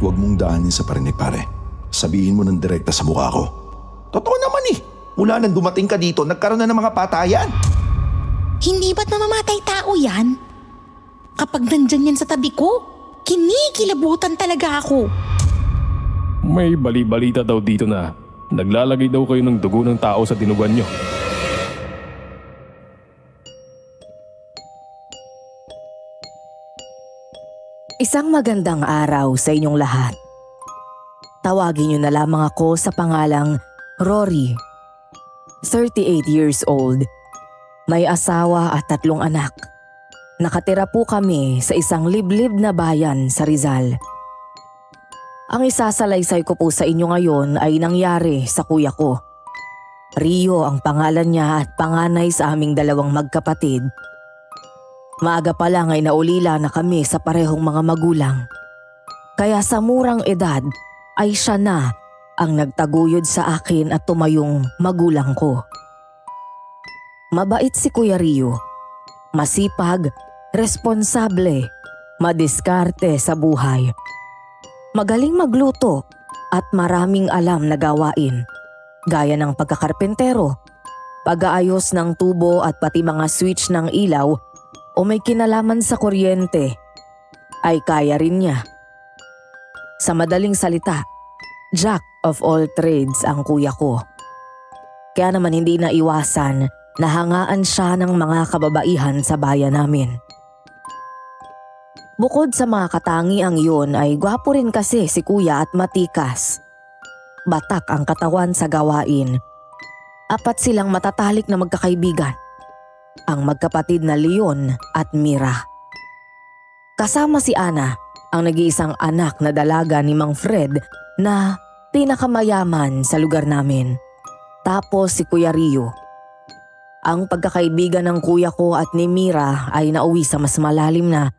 Huwag mong daanin sa parinig, pare. Sabihin mo ng direkta sa mukha ko. Totoo naman eh. Mula nang dumating ka dito, nagkaroon na ng mga patayan. Hindi ba't mamamatay tao yan? Kapag nandyan yan sa tabi ko, kinikilabutan talaga ako. May bali-balita daw dito na naglalagay daw kayo ng dugo ng tao sa dinugan nyo. Isang magandang araw sa inyong lahat. Tawagin niyo na lamang ako sa pangalang Rory. 38 years old. May asawa at 3 anak. Nakatira po kami sa isang liblib na bayan sa Rizal. Ang isasalaysay ko po sa inyo ngayon ay nangyari sa kuya ko. Rio ang pangalan niya at panganay sa aming 2 magkapatid. Maaga pa lang ay naulila na kami sa parehong mga magulang. Kaya sa murang edad ay siya na ang nagtaguyod sa akin at tumayong magulang ko. Mabait si Kuya Rio. Masipag, responsable, madiskarte sa buhay. Magaling magluto at maraming alam na gawain, gaya ng pagkakarpentero, pag-aayos ng tubo at pati mga switch ng ilaw o may kinalaman sa kuryente, ay kaya rin niya. Sa madaling salita, jack of all trades ang kuya ko. Kaya naman hindi na iwasan na hangaan siya ng mga kababaihan sa bayan namin. Bukod sa mga katangiang yun ay gwapo rin kasi si kuya at matikas. Batak ang katawan sa gawain. 4 silang matatalik na magkakaibigan. Ang magkapatid na Leon at Mira. Kasama si Ana, ang nag-iisang anak na dalaga ni Mang Fred na pinakamayaman sa lugar namin. Tapos si Kuya Rio. Ang pagkakaibigan ng kuya ko at ni Mira ay nauwi sa mas malalim na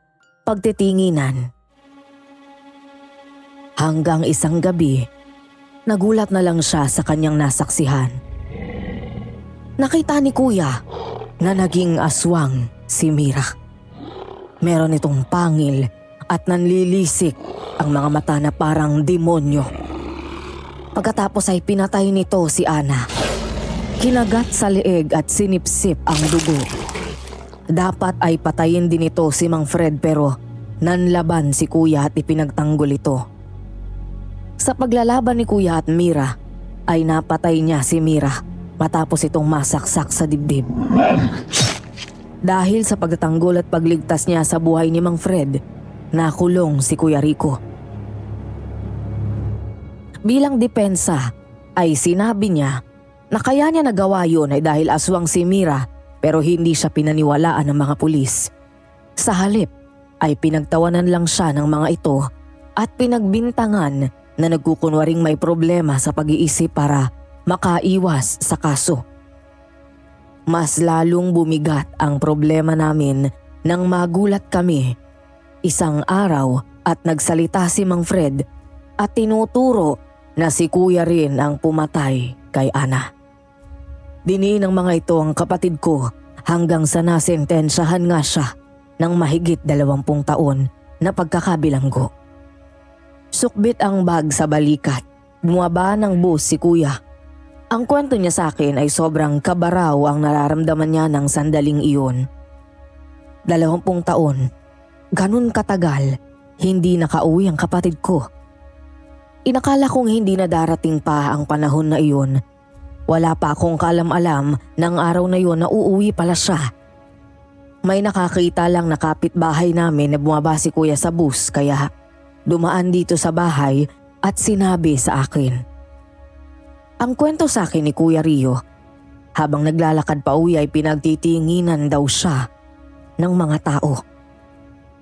pagtitinginan. Hanggang isang gabi, nagulat na lang siya sa kanyang nasaksihan. Nakita ni kuya na naging aswang si Mira. Meron itong pangil at nanlilisik ang mga mata na parang demonyo. Pagkatapos ay pinatay nito si Ana. Kinagat sa leeg at sinipsip ang dugo. Dapat ay patayin din ito si Mang Fred pero nanlaban si kuya at ipinagtanggol ito. Sa paglalaban ni kuya at Mira ay napatay niya si Mira matapos itong masaksak sa dibdib. Dahil sa pagtatanggol at pagligtas niya sa buhay ni Mang Fred, nakulong si Kuya Rico. Bilang depensa ay sinabi niya na kaya niya nagawa yun ay dahil aswang si Mira pero hindi siya pinaniwalaan ng mga pulis. Sa halip ay pinagtawanan lang siya ng mga ito at pinagbintangan na nagkukunwaring may problema sa pag-iisip para makaiwas sa kaso. Mas lalong bumigat ang problema namin nang magulat kami. Isang araw at nagsalita si Mang Fred at tinuturo na si kuya rin ang pumatay kay Ana. Diniin ng mga ito ang kapatid ko hanggang sa nasentensyahan nga siya ng mahigit 20 taon na pagkakabilanggo. Sukbit ang bag sa balikat, bumaba ng bus si kuya. Ang kwento niya sa akin ay sobrang kabaraw ang nararamdaman niya ng sandaling iyon. 20 taon, ganun katagal, hindi nakauwi ang kapatid ko. Inakala kong hindi na darating pa ang panahon na iyon. Wala pa akong kaalam-alam ng araw na iyon na uuwi pala siya. May nakakita lang na kapitbahay namin na bumaba si kuya sa bus kaya dumaan dito sa bahay at sinabi sa akin. Ang kwento sa akin ni Kuya Rio, habang naglalakad pa uwi ay pinagtitinginan daw siya ng mga tao.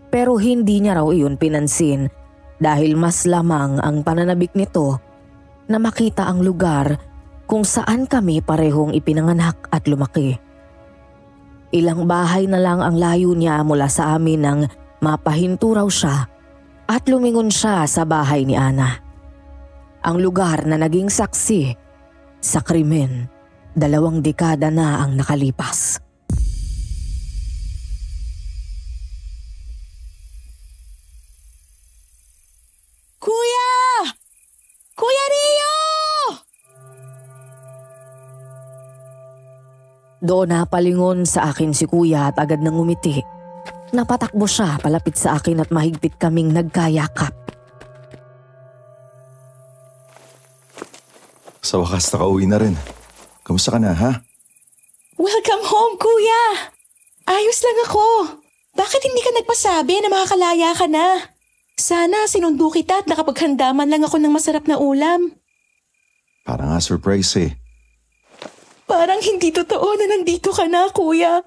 Pero hindi niya raw iyon pinansin dahil mas lamang ang pananabik nito na makita ang lugar kung saan kami parehong ipinanganak at lumaki. Ilang bahay na lang ang layo niya mula sa amin nang mapahinto raw siya at lumingon siya sa bahay ni Ana. Ang lugar na naging saksi sa krimen, 2 dekada na ang nakalipas. Kuya! Doon napalingon sa akin si kuya at agad nang ngumiti. Napatakbo siya palapit sa akin at mahigpit kaming nagkayakap. Sa wakas nakauwi na rin. Kamusta ka na, ha? Welcome home, kuya! Ayos lang ako. Bakit hindi ka nagpasabi na makakalaya ka na? Sana sinundo kita at nakapaghandaman lang ako ng masarap na ulam. Parang nga surprise eh. Parang hindi totoo na nandito ka na, kuya.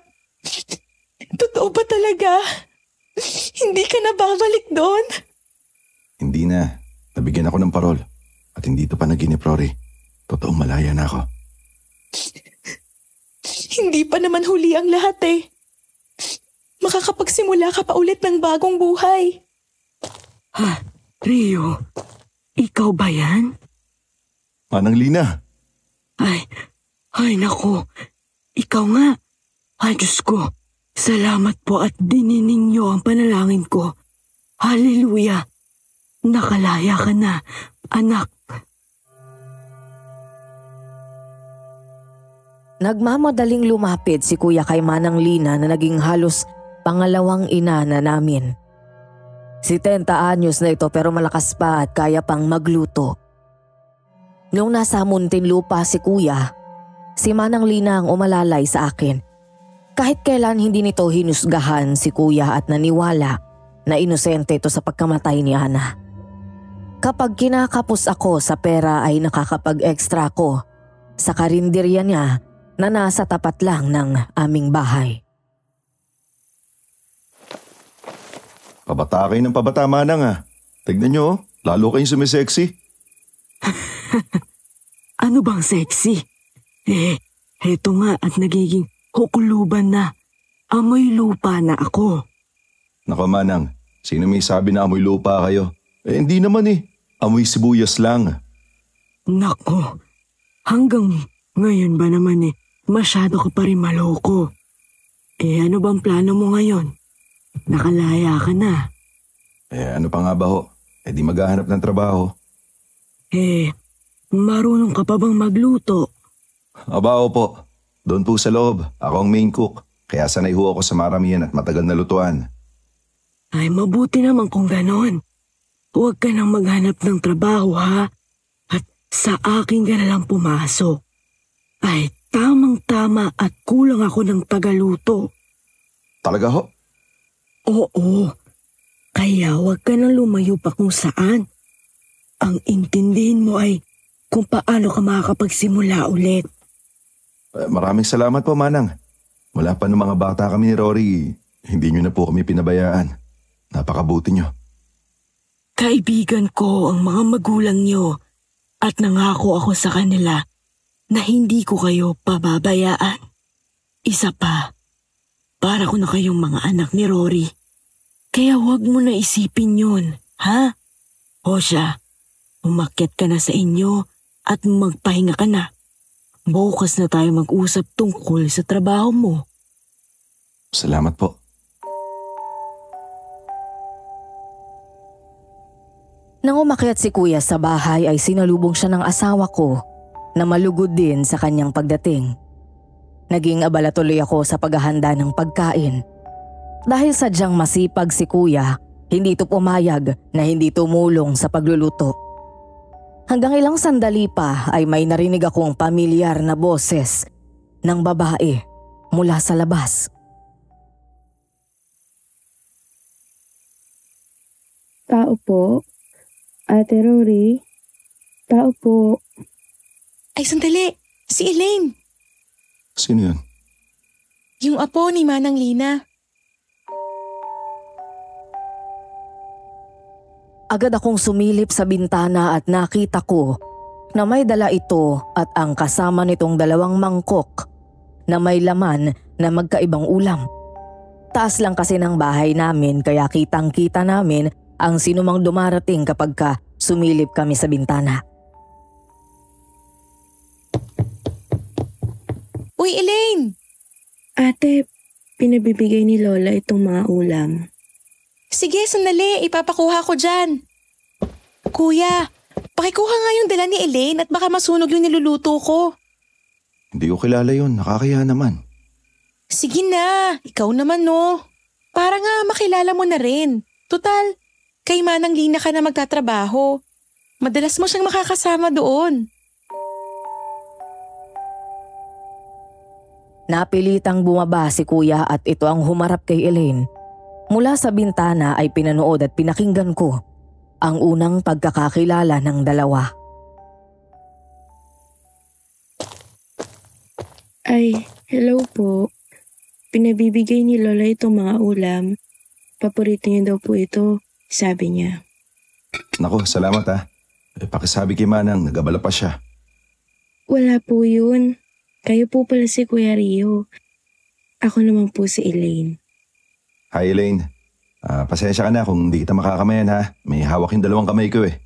Totoo ba talaga? Hindi ka na babalik doon? Hindi na. Nabigyan ako ng parol. At hindi to pa naginip, Rory. Totoong malaya na ako. Hindi pa naman huli ang lahat eh. Makakapagsimula ka pa ulit ng bagong buhay. Ha? Rio? Ikaw ba yan? Manang Lina. Ay nako. Ikaw nga. Ay Diyos ko. Salamat po at dinining niyo ang panalangin ko. Hallelujah. Nakalaya ka na, anak. Nagmamadaling lumapit si kuya kay Manang Lina na naging halos pangalawang ina na namin. 70 anyos na ito pero malakas pa at kaya pang magluto. Nung nasa Muntinlupa si kuya, si Manang Lina ang umalalay sa akin. Kahit kailan hindi nito hinusgahan si kuya at naniwala na inosente ito sa pagkamatay ni Ana. Kapag kinakapos ako sa pera ay nakakapag-extra ko sa karinderya niya na nasa tapat lang ng aming bahay. Pabata kayo ng pabata, Manang ah. Tignan nyo, lalo kayong sumisexy. Ano bang sexy? Heto nga at nagiging hukuluban na. Amoy lupa na ako. Nako, Manang, sino may sabi na amoy lupa kayo? Hindi naman eh. Amoy sibuyas lang. Nako, hanggang ngayon ba naman masyado ka pa rin maloko. Ano bang plano mo ngayon? Nakalaya ka na. Ano pa nga ba ho? Di maghahanap ng trabaho. Marunong ka pa bang magluto? Aba, opo. Doon po sa loob. Ako ang main cook. Kaya sanay ho ako sa maramihan at matagal na lutuan. Ay, mabuti naman kung ganon. Huwag ka nang maghanap ng trabaho, ha? At sa akin ka na lang pumasok. Ay, tamang-tama at kulang ako ng tagaluto. Talaga ho? Oo. Kaya huwag ka nang lumayo pa kung saan. Ang intindihin mo ay kung paano ka makakapagsimula ulit. Maraming salamat po, Manang. Mula pa ng mga bata kami ni Rory, hindi nyo na po kami pinabayaan. Napakabuti nyo. Kaibigan ko ang mga magulang nyo at nangako ako sa kanila na hindi ko kayo pababayaan. Isa pa, para ko na kayong mga anak ni Rory. Kaya huwag mo na isipin yun, ha? O siya, umakyat ka na sa inyo at magpahinga ka na. Bukas na tayo mag-usap tungkol sa trabaho mo. Salamat po. Nang umakyat si kuya sa bahay ay sinalubong siya ng asawa ko na malugod din sa kanyang pagdating. Naging abala tuloy ako sa paghahanda ng pagkain. Dahil sadyang masipag si kuya, hindi ito pumayag na hindi tumulong sa pagluluto. Hanggang ilang sandali pa ay may narinig akong pamilyar na boses ng babae mula sa labas. Tao po. Ate Rory. Tao po. Ay, sandali. Si Elaine. Sino yun? Yung apo ni Manang Lina. Agad akong sumilip sa bintana at nakita ko na may dala ito at ang kasama nitong 2 mangkok na may laman na magkaibang ulam. Taas lang kasi ng bahay namin kaya kitang-kita namin ang sinumang dumarating kapag sumilip kami sa bintana. Uy, Elaine! Ate, pinabibigay ni Lola itong mga ulam. Sige, sandali. Ipapakuha ko dyan. Kuya, pakikuha nga yung dala ni Elaine at baka masunog yung niluluto ko. Hindi ko kilala yun. Nakakaya naman. Sige na, ikaw naman no. Para nga makilala mo na rin. Tutal, kay Manang Lina ka na magtatrabaho. Madalas mo siyang makakasama doon. Napilitang bumaba si kuya at ito ang humarap kay Elaine. Mula sa bintana ay pinanood at pinakinggan ko ang unang pagkakakilala ng dalawa. Ay, hello po. Pinabibigay ni Lola itong mga ulam. Paborito niya daw po ito, sabi niya. Nako, salamat ha. Pakisabi kay Manang, nag-abala pa siya. Wala po yun. Kayo po pala si Kuya Rio. Ako naman po si Elaine. Hi Elaine. Pasensya ka na kung hindi kita makakamayan ha. May hawak yung dalawang kamay ko eh.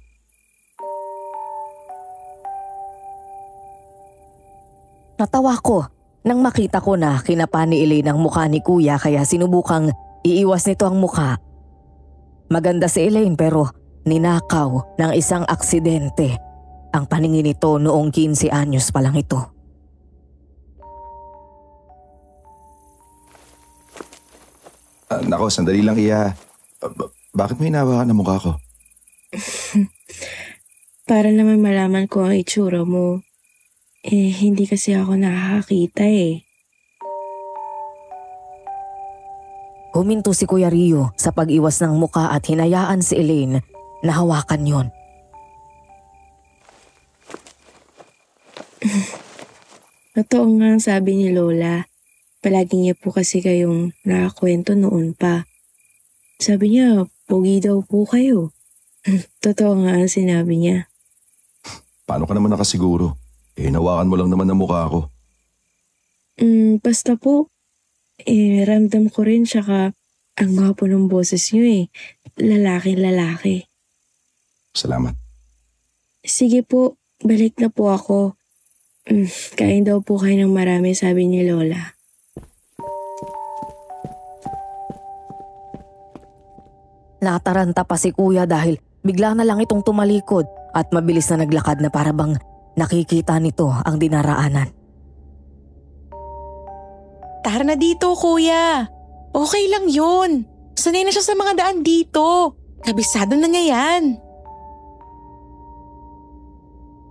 Natawa ko nang makita ko na kinapa ni Elaine ang mukha ni kuya kaya sinubukang iiwas nito ang mukha. Maganda si Elaine pero ninakaw ng isang aksidente ang paningin nito noong 15 anyos pa lang ito. Nako, sandali lang iya. Bakit mo hinawakan ang mukha ko? Para naman malaman ko ang itsura mo. Hindi kasi ako nakakakita eh. Huminto si Kuya Rio sa pag-iwas ng muka at hinayaan si Elaine na hawakan yon. Totoo nga ang sabi ni Lola. Palagi niya po kasi kayong nakakwento noon pa. Sabi niya, pogi daw po kayo. Totoo nga ang sinabi niya. Paano ka naman nakasiguro? Nawakan mo lang naman ang mukha ko. Basta po, ramdam ko rin tsaka ang gwapo ng boses niyo eh. Lalaki. Salamat. Sige po, balik na po ako. Kain daw po kayo ng marami, sabi ni Lola. Nataranta pa si kuya dahil bigla na lang itong tumalikod at mabilis na naglakad na para bang nakikita nito ang dinaraanan. Tara na dito, kuya. Okay lang yun. Sanay na siya sa mga daan dito. Kabisado na niya yan.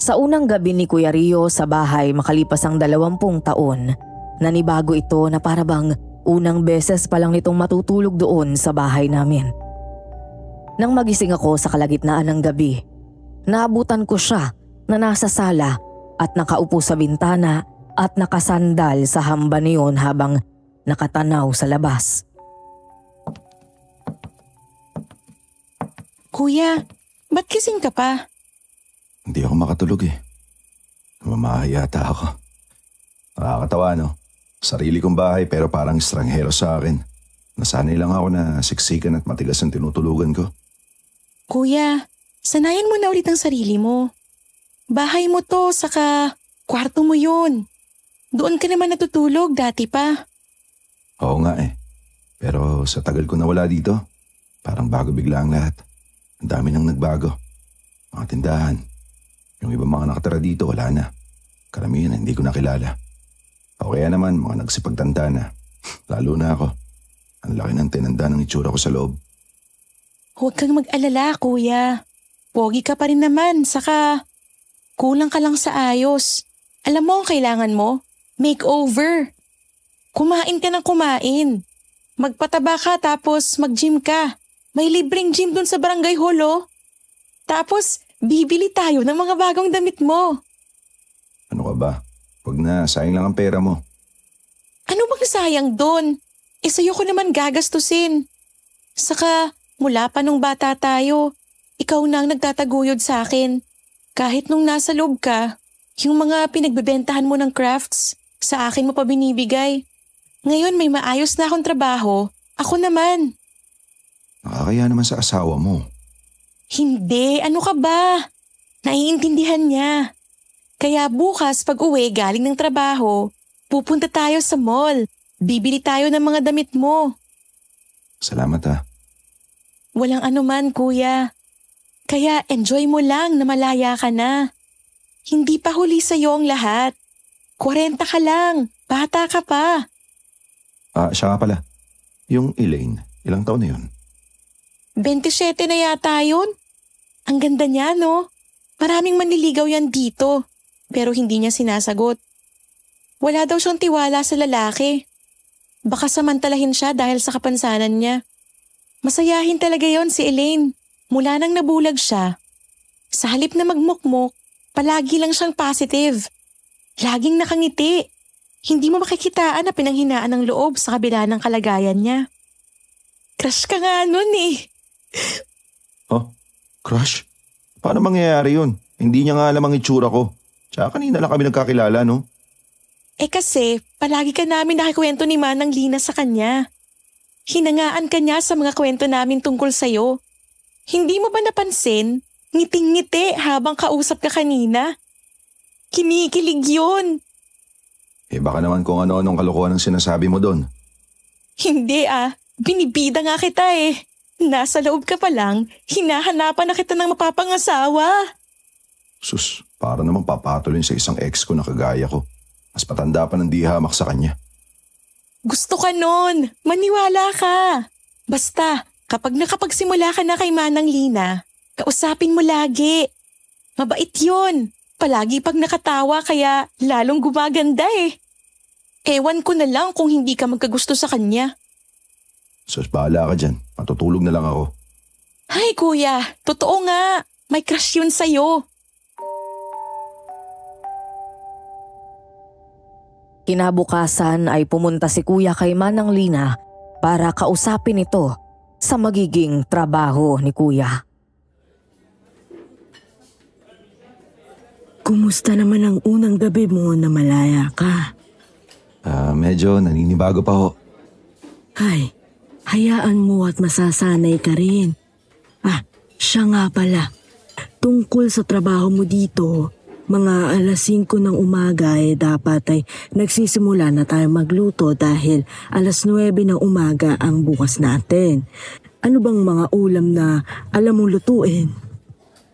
Sa unang gabi ni Kuya Rio sa bahay makalipas ang 20 taon, nanibago ito na para bang unang beses pa lang nitong matutulog doon sa bahay namin. Nang magising ako sa kalagitnaan ng gabi, naabutan ko siya na nasa sala at nakaupo sa bintana at nakasandal sa hamba niyon habang nakatanaw sa labas. Kuya, ba't kising ka pa? Hindi ako makatulog eh. Mamahayata ako. Nakakatawa no? Sarili kong bahay pero parang estranghero sa akin. Nasanay lang ako na siksikan at matigas ang tinutulugan ko. Kuya, sanayan mo na ulit ang sarili mo. Bahay mo to, saka kwarto mo yun. Doon ka naman natutulog dati pa. Oo nga eh. Pero sa tagal ko nawala dito, parang bago bigla ang lahat. Ang dami nang nagbago. Mga tindahan. Yung ibang mga nakatira dito, wala na. Karamihan hindi ko nakilala. O kaya naman, mga nagsipagtanda na. Lalo na ako. Ang laki ng tinanda ng itsura ko sa loob. Huwag kang mag-alala, kuya. Pogi ka pa rin naman, saka kulang ka lang sa ayos. Alam mo ang kailangan mo? Makeover. Kumain ka ng kumain. Magpataba ka tapos mag-gym ka. May libreng gym dun sa barangay hall, oh. Tapos, bibili tayo ng mga bagong damit mo. Ano ka ba? Huwag na, sayang lang ang pera mo. Ano bang sayang dun? Sa'yo ko naman gagastusin. Saka, mula pa nung bata tayo, ikaw na ang nagtataguyod sa akin. Kahit nung nasa loob ka, yung mga pinagbebentahan mo ng crafts, sa akin mo pa binibigay. Ngayon may maayos na akong trabaho, ako naman. Nakakaya naman sa asawa mo. Hindi, ano ka ba? Naiintindihan niya. Kaya bukas pag uwi galing ng trabaho, pupunta tayo sa mall. Bibili tayo ng mga damit mo. Salamat ha. Walang anuman, kuya. Kaya enjoy mo lang na malaya ka na. Hindi pa huli sa'yo ang lahat. 40 ka lang, bata ka pa. Siya nga pala. Yung Elaine, ilang taon na yun? 27 na yata yun. Ang ganda niya, no? Maraming manliligaw yan dito. Pero hindi niya sinasagot. Wala daw siyang tiwala sa lalaki. Baka samantalahin siya dahil sa kapansanan niya. Masayahin talaga yon si Elaine. Mula nang nabulag siya. Sa halip na magmukmok, palagi lang siyang positive. Laging nakangiti. Hindi mo makikitaan na pinanghinaan ng loob sa kabila ng kalagayan niya. Crush ka nga nun eh. Oh, crush? Paano mangyayari yun? Hindi niya nga alam ang itsura ko. Tsaka kanina lang kami nagkakilala, no? Kasi palagi ka namin nakikwento ni Manang Lina sa kanya. Hinangaan ka niya sa mga kwento namin tungkol sa'yo. Hindi mo ba napansin? Ngiting-ngiti habang kausap ka kanina. Kinikilig yun. Baka naman kung ano-anong kalokohan ang sinasabi mo doon. Hindi binibida nga kita eh. Nasa loob ka pa lang, hinahanapan na kita ng mapapangasawa. Sus, para namang papatuloy sa isang ex ko na kagaya ko. Mas patanda pa ng di hamak sa kanya. Gusto ka nun, maniwala ka. Basta, kapag nakapagsimula ka na kay Manang Lina, kausapin mo lagi. Mabait yun. Palagi pag nakatawa kaya lalong gumaganda eh. Ewan ko na lang kung hindi ka magkagusto sa kanya. Sus, bahala ka dyan. Matutulog na lang ako. Ay kuya, totoo nga. May crush yun sa'yo. Kinabukasan ay pumunta si Kuya kay Manang Lina para kausapin ito sa magiging trabaho ni Kuya. Kumusta naman ang unang gabi mo na malaya ka? Medyo naninibago pa ho. Ay, hayaan mo at masasanay ka rin. Siya nga pala. Tungkol sa trabaho mo dito, mga 5:00 ng umaga dapat nagsisimula na tayo magluto dahil 9:00 ng umaga ang bukas natin. Ano bang mga ulam na alam mong lutuin?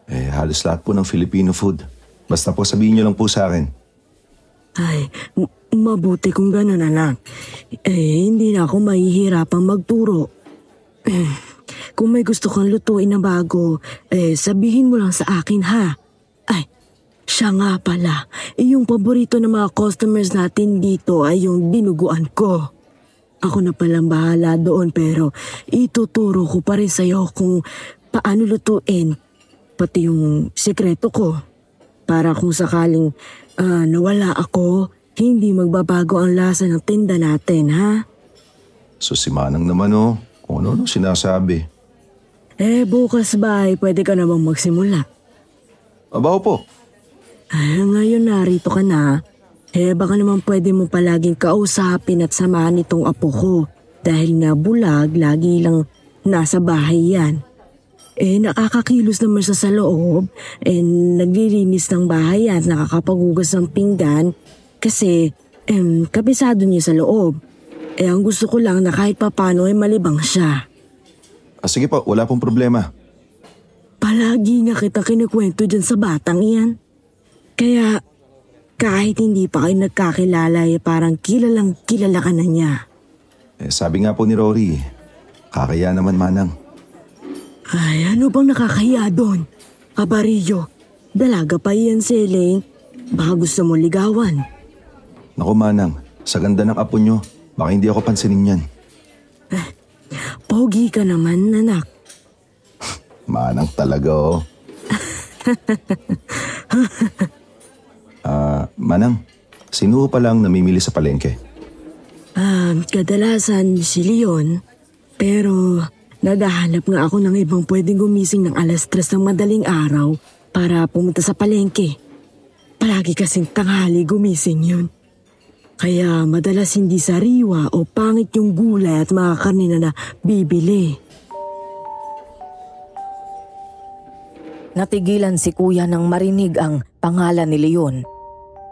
Halos lahat po ng Filipino food. Basta po sabihin niyo lang po sa akin. Ay, mabuti kung gano'n anak. Hindi na ako mahihirapang magturo. Kung may gusto kang lutuin na bago, sabihin mo lang sa akin ha. Ay, siya nga pala. Yung paborito ng mga customers natin dito ay yung dinuguan ko. Ako na palang bahala doon pero ituturo ko pa rin sa'yo kung paano lutuin. Pati yung sekreto ko. Para kung sakaling nawala ako, hindi magbabago ang lasa ng tinda natin, ha? So si Manang naman kung ano sinasabi. Bukas ba pwede ka namang magsimula? Abaw po. Ngayon narito ka na. Baka naman pwede mo palaging kausapin at samahan itong apo ko. Dahil nga bulag, lagi lang nasa bahay yan. Nakakakilos naman siya sa loob. Naglilinis ng bahay at nakakapagugas ng pinggan. Kasi kabisado niya sa loob. Ang gusto ko lang na kahit papano malibang siya. Sige po, wala pong problema. Palagi nga kita kinikwento dyan sa batang iyan. Kaya kahit hindi pa kayo nagkakilala parang kilalang kilala ka na niya. Sabi nga po ni Rory, kakaya naman Manang. Ay, ano bang nakakahiya doon? Kabarillo, dalaga pa yan si Elaine. Baka gusto mo ligawan. Naku Manang, sa ganda ng apo nyo, baka hindi ako pansinin yan. Pogi ka naman, anak. Manang talaga Manang, sino pa lang namimili sa palengke? Kadalasan si Leon. Pero naghahanap nga ako ng ibang pwedeng gumising ng 3:00 ng madaling araw para pumunta sa palengke. Palagi kasing tanghali gumising yun. Kaya madalas hindi sariwa o pangit yung gulay at mga karne na bibili. Natigilan si Kuya nang marinig ang pangalan ni Leon.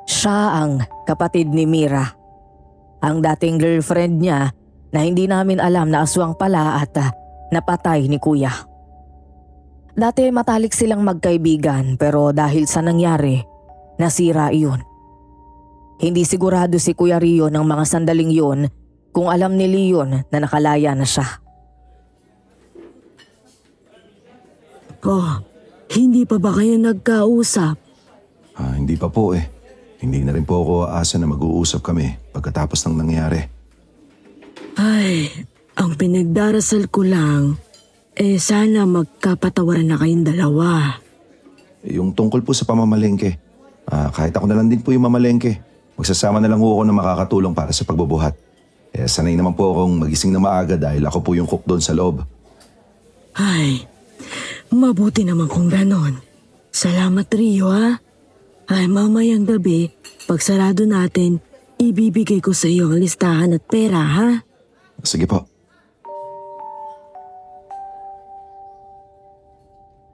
Siya ang kapatid ni Mira. Ang dating girlfriend niya na hindi namin alam na aswang pala at napatay ni Kuya. Dati matalik silang magkaibigan pero dahil sa nangyari, nasira iyon. Hindi sigurado si Kuya Rio ng mga sandaling yun kung alam ni Leon na nakalaya na siya. Oh, hindi pa ba kayo nagkausap? Hindi pa po eh. Hindi na rin po ako aasa na mag-uusap kami pagkatapos ng nangyari. Ay, ang pinagdarasal ko lang, sana magkapatawaran na kayong dalawa. Yung tungkol po sa pamamalengke, kahit ako na lang din po yung mamalengke. Magsasama na lang po ako na makakatulong para sa pagbubuhat. Sanay naman po akong magising na maaga dahil ako po yung cook doon sa loob. Ay, mabuti naman kung ganon. Salamat, Rio, ha? Ay, mamayang gabi, pag sarado natin, ibibigay ko sa iyo ang listahan at pera, ha? Sige po.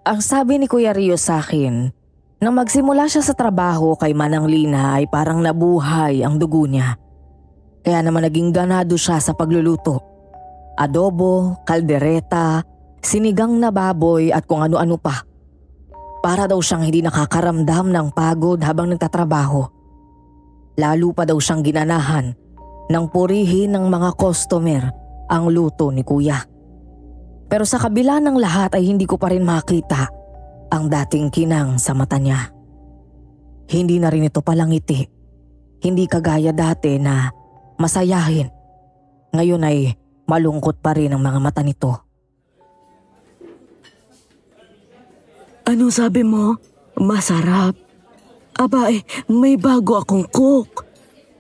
Ang sabi ni Kuya Rio sa akin, nang magsimula siya sa trabaho kay Manang Lina ay parang nabuhay ang dugo niya. Kaya naman naging ganado siya sa pagluluto. Adobo, kaldereta, sinigang na baboy at kung ano-ano pa. Para daw siyang hindi nakakaramdam ng pagod habang nagtatrabaho. Lalo pa daw siyang ginanahan nang purihin ng mga customer ang luto ni Kuya. Pero sa kabila ng lahat ay hindi ko pa rin makita ang dating kinang sa mata niya. Hindi na rin ito palangiti. Hindi kagaya dati na masayahin. Ngayon ay malungkot pa rin ang mga mata nito. Ano sabi mo? Masarap. Aba may bago akong cook.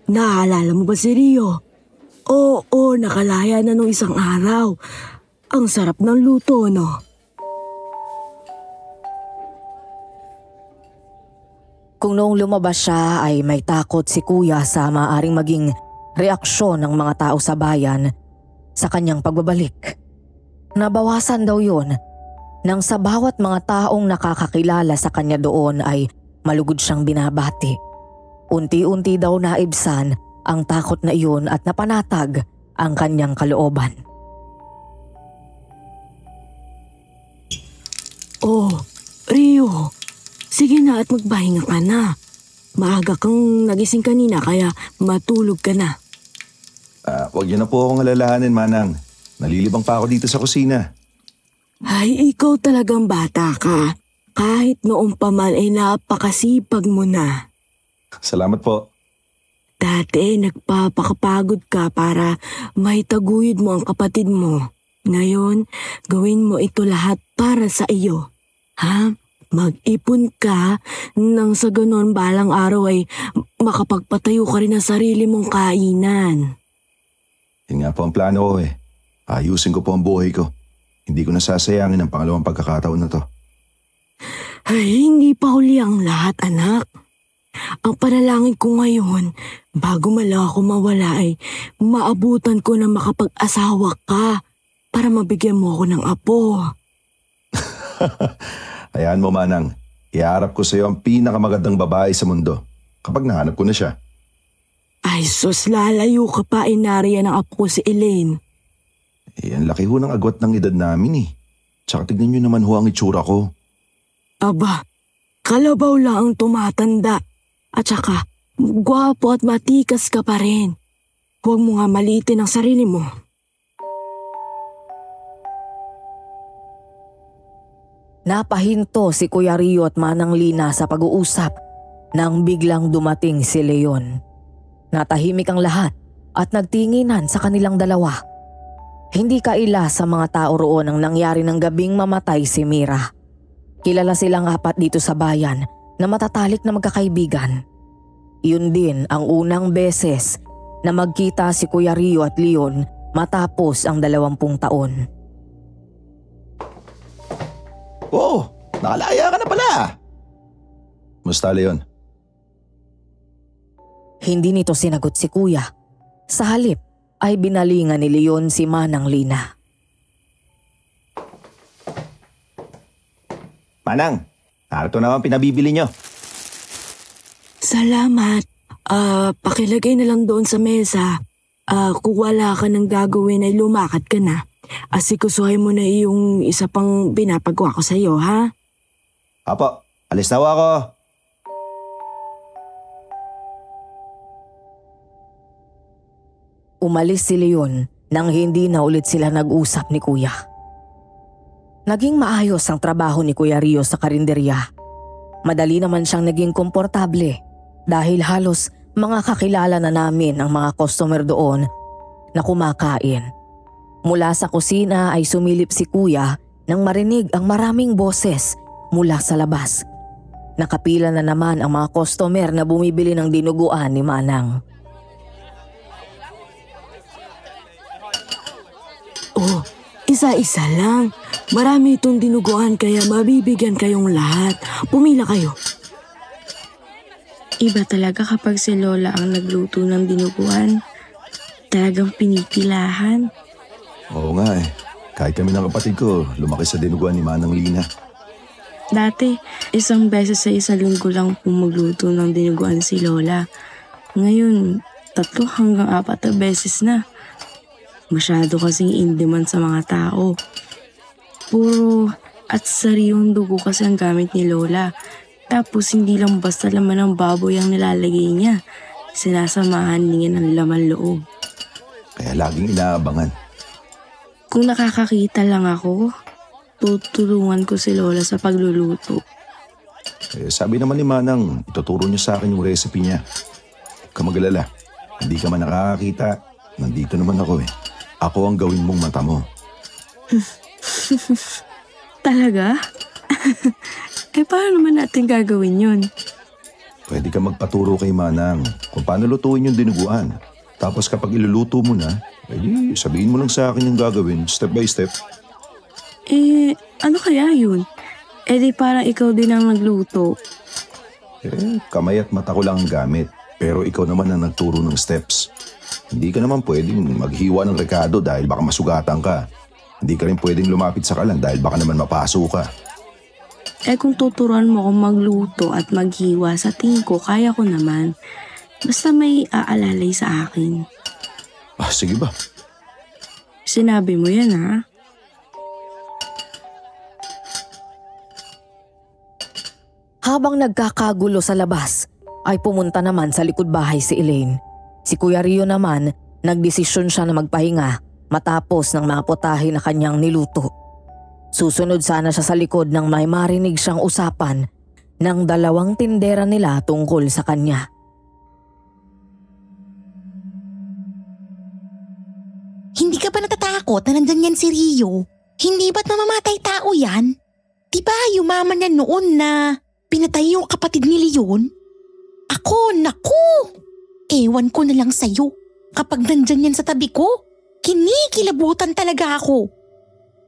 Naalala mo ba si Rio? Oo, nakalaya na nung isang araw. Ang sarap ng luto, no? Kung noong lumabas siya ay may takot si Kuya sa maaaring maging reaksyon ng mga tao sa bayan sa kanyang pagbabalik. Nabawasan daw yun nang sa bawat mga taong nakakakilala sa kanya doon ay malugod siyang binabati. Unti-unti daw naibsan ang takot na iyon at napanatag ang kanyang kalooban. Oh, Rio, sige na at magpahinga ka na. Maaga kang nagising kanina kaya matulog ka na. Huwag niyo na po akong alalahanin, Manang. Nalilibang pa ako dito sa kusina. Ay, ikaw talagang bata ka. Kahit noong pa man ay napakasipag mo na. Salamat po. Dati nagpapakapagod ka para maitaguyod mo ang kapatid mo. Ngayon, gawin mo ito lahat para sa iyo. Ha? Mag-ipon ka nang sa ganon balang araw ay makapagpatayo ka rin ng sarili mong kainan. Yun nga po ang plano ko eh. Ayusin ko po ang buhay ko. Hindi ko nasasayangin ang pangalawang pagkakataon na to. Ay, hindi pa huli ang lahat, anak. Ang panalangin ko ngayon, bago ako mawala ay maabutan ko na makapag-asawa ka para mabigyan mo ako ng apo. Hayaan mo, Manang. Iharap ko sa iyo ang pinakamagandang babae sa mundo kapag nahanap ko na siya. Ay sus, lalayo ka pa, inariyan ng apo ko si Elaine. Ang laki ho ng agwat ng edad namin eh. Tsaka tignan niyo naman ho ang itsura ko. Aba, kalabaw lang ang tumatanda. At saka, gwapo at matikas ka pa rin. Huwag mo nga maliitin ang sarili mo. Napahinto si Kuya Rio at Manang Lina sa pag-uusap nang biglang dumating si Leon. Natahimik ang lahat at nagtinginan sa kanilang dalawa. Hindi kaila sa mga tao roon ang nangyari ng gabing mamatay si Mira. Kilala silang apat dito sa bayan na matatalik na magkakaibigan. Iyon din ang unang beses na magkita si Kuya Rio at Leon matapos ang 20 taon. Oh, nakalaya ka na pala. Musta, Leon? Hindi nito sinagot si Kuya. Sa halip ay binalingan ni Leon si Manang Lina. Manang, narito naman pinabibili niyo. Salamat. Pakilagay na lang doon sa mesa. Kung wala ka nang gagawin ay lumakad ka na. Asikusuhin mo na yung isa pang binapagawa ko sa iyo, ha? Apo, alis na ako. Umalis si Leon nang hindi na ulit sila nag-usap ni Kuya. Naging maayos ang trabaho ni Kuya Rio sa karinderya. Madali naman siyang naging komportable dahil halos mga kakilala na namin ang mga customer doon na kumakain. Mula sa kusina ay sumilip si Kuya nang marinig ang maraming boses mula sa labas. Nakapila na naman ang mga customer na bumibili ng dinuguan ni Manang. Oh, isa-isa lang. Marami itong dinuguan kaya mabibigyan kayong lahat. Pumila kayo. Iba talaga kapag si Lola ang nagluto ng dinuguan. Talagang pinipilahan. Oo nga eh. Kahit kami ng kapatid ko, lumaki sa dinuguan ni Manang Lina. Dati, isang beses sa isang linggo lang po magluto ng dinuguan si Lola. Ngayon, 3 hanggang 4 na beses na. Masyado kasing in-demand sa mga tao. Puro at sariwang dugo kasi ang gamit ni Lola. Tapos hindi lang basta laman ng baboy ang nilalagay niya. Sinasamahan niya ng laman loob. Kaya laging inaabangan. Kung nakakakita lang ako, tutulungan ko si Lola sa pagluluto. Sabi naman ni Manang, ituturo niya sa akin yung recipe niya. Huwag ka mag-alala. Hindi ka man nakakakita. Nandito naman ako eh. Ako ang gawin mong mata mo. Talaga? Paano naman natin gagawin yun? Pwede ka magpaturo kay Manang kung paano lutuin yung dinuguan. Tapos kapag iluluto mo na, sabihin mo lang sa akin yung gagawin step by step. Ano kaya yun? Di parang ikaw din ang nagluto. Kamay at mata ko lang ang gamit. Pero ikaw naman ang nagturo ng steps. Hindi ka naman pwedeng maghiwa ng rekado dahil baka masugatan ka. Hindi ka rin pwedeng lumapit sa kalan dahil baka naman mapaso ka. Kung tuturuan mo akong magluto at maghiwa, sa tingin ko kaya ko naman. Basta may aalalay sa akin. Sige ba? Sinabi mo yan ha? Habang nagkakagulo sa labas, ay pumunta naman sa likod bahay si Elaine. Si Kuya Rio naman, nagdesisyon siya na magpahinga matapos ng mga putahe na kanyang niluto. Susunod sana siya sa likod nang may marinig siyang usapan ng 2 tindera nila tungkol sa kanya. Hindi ka ba natatakot na nandyan yan si Rio? Hindi ba't mamamatay tao yan? Diba yumaman yan noon na pinatay yung kapatid ni Leon? Ako, naku! Ewan ko na lang sa'yo. Kapag nandyan yan sa tabi ko, kinikilabutan talaga ako.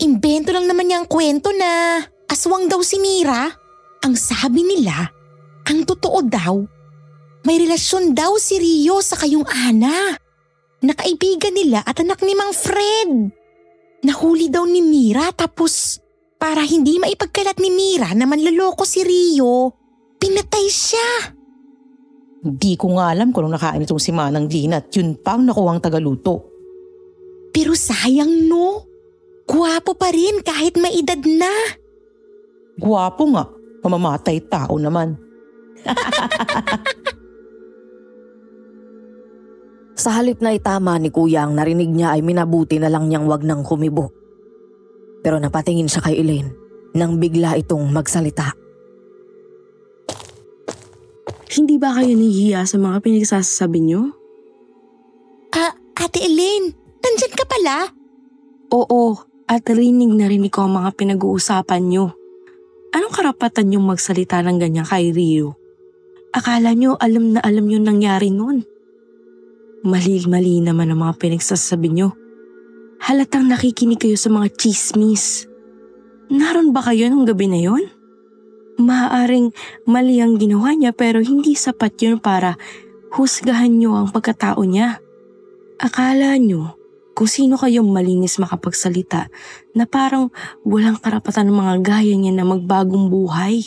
Imbento lang naman niyang kwento na aswang daw si Mira. Ang sabi nila, ang totoo daw, may relasyon daw si Rio sa kayong Ana. Nakaibigan nila at anak ni Mang Fred. Nahuli daw ni Mira tapos para hindi maipagkalat ni Mira na manloloko si Rio, pinatay siya. Di ko nga alam kung nakain itong si Manang Lina at yun pang nakuwang tagaluto. Pero sayang no, gwapo pa rin kahit may edad na. Gwapo nga, mamamatay tao naman. Sa halip na itama ni Kuya ang narinig niya ay minabuti na lang niyang wag nang kumibo. Pero napatingin siya kay Elaine nang bigla itong magsalita. Hindi ba kayo nahihiya sa mga pinagsasabi niyo? Ate Elaine, nandyan ka pala? Oo, at rinig na rinig ko ang mga pinag-uusapan niyo. Anong karapatan niyong magsalita ng ganyan kay Rio? Akala niyo alam na alam yung nangyari noon. Mali-mali naman ang mga pinagsasabi niyo. Halatang nakikinig kayo sa mga chismis. Naroon ba kayo nung gabi na yon? Maaaring mali ang ginawa niya pero hindi sapat yun para husgahan niyo ang pagkatao niya. Akala niyo kung sino kayong malinis makapagsalita na parang walang karapatan ng mga gaya niya na magbagong buhay.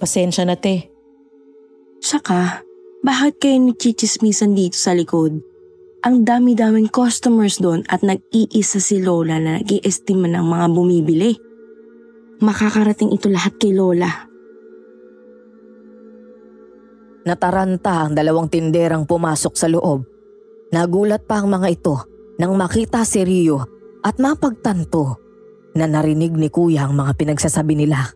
Pasensya na te. Saka, bakit kayo nagchichismisan dito sa likod? Ang dami-daming customers doon at nag-iisa si Lola na nag-i-estima ng mga bumibili. Makakarating ito lahat kay Lola. Nataranta ang 2 tinderang pumasok sa loob. Nagulat pa ang mga ito nang makita si Rio at mapagtanto na narinig ni Kuya ang mga pinagsasabi nila.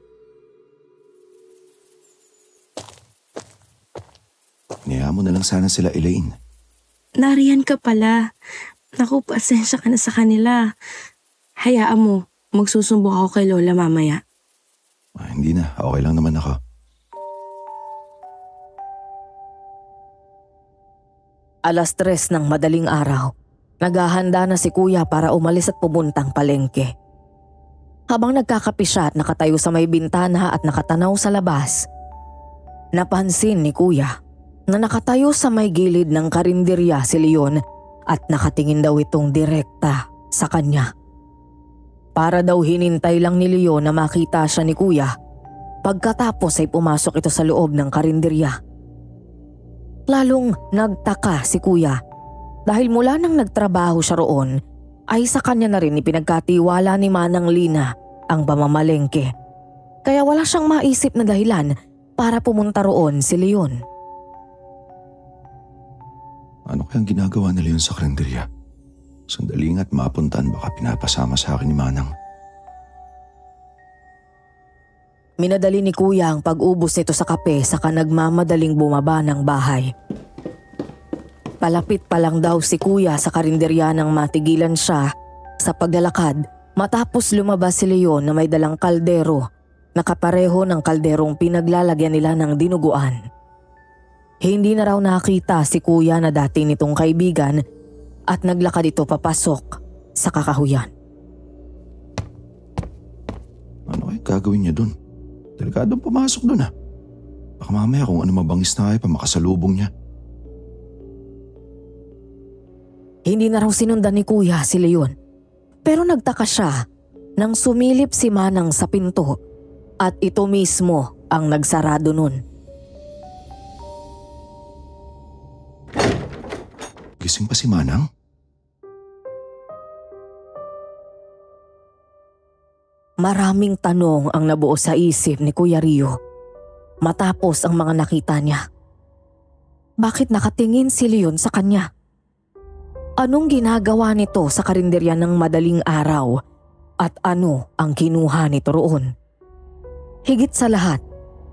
Niya mo na lang sana sila, Elaine. Nariyan ka pala. Naku, pasensya ka na sa kanila. Hayaan mo, magsusumbong ako kay Lola mamaya. Hindi na, okay lang naman ako. Alas 3 ng madaling araw, naghahanda na si Kuya para umalis at pumuntang palengke. Habang nagkakape siya at nakatayo sa may bintana at nakatanaw sa labas, napansin ni Kuya na nakatayo sa may gilid ng karinderya si Leon at nakatingin daw itong direkta sa kanya. Para daw hinintay lang ni Leon na makita siya ni Kuya, pagkatapos ay pumasok ito sa loob ng karinderya. Lalong nagtaka si Kuya dahil mula nang nagtrabaho siya roon ay sa kanya na rin ipinagkatiwala ni Manang Lina ang pamamalengke. Kaya wala siyang maisip na dahilan para pumunta roon si Leon. Ano kayang ginagawa ni Leon sa karinderya? Sandali nga't mapuntaan, baka pinapasama sa akin ni Manang. Minadali ni Kuya ang pag-ubos nito sa kape saka nagmamadaling bumaba ng bahay. Palapit pa lang daw si Kuya sa karinderya nang matigilan siya sa paglalakad matapos lumabas si Leon na may dalang kaldero na kapareho ng kalderong pinaglalagyan nila ng dinuguan. Hindi na raw nakita si Kuya na dati nitong kaibigan at naglakad ito papasok sa kakahuyan. Ano kayo gagawin niya dun? Delikadong pumasok dun ah. Baka mamaya kung ano mabangis na kayo pa makasalubong niya. Hindi na raw sinundan ni Kuya si Leon. Pero nagtaka siya nang sumilip si Manang sa pinto at ito mismo ang nagsarado nun. Gising pa si Manang? Maraming tanong ang nabuo sa isip ni Kuya Rio matapos ang mga nakita niya. Bakit nakatingin si Leon sa kanya? Anong ginagawa nito sa karinderya ng madaling araw at ano ang kinuha nito roon? Higit sa lahat,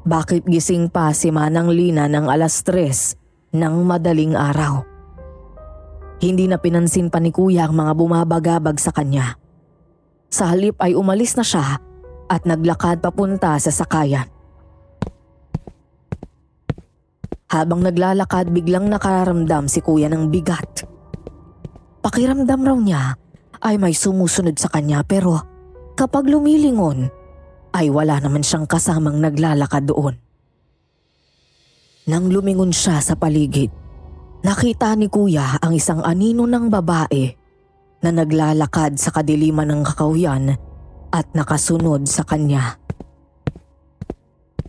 bakit gising pa si Manang Lina ng alas 3 ng madaling araw? Hindi na pinansin pa ni Kuya ang mga bumabagabag sa kanya. Sa halip ay umalis na siya at naglakad papunta sa sakayan. Habang naglalakad, biglang nakaramdam si Kuya ng bigat. Pakiramdam raw niya ay may sumusunod sa kanya pero kapag lumilingon ay wala naman siyang kasamang naglalakad doon. Nang lumingon siya sa paligid, nakita ni Kuya ang isang anino ng babae na naglalakad sa kadiliman ng kakahuyan at nakasunod sa kanya.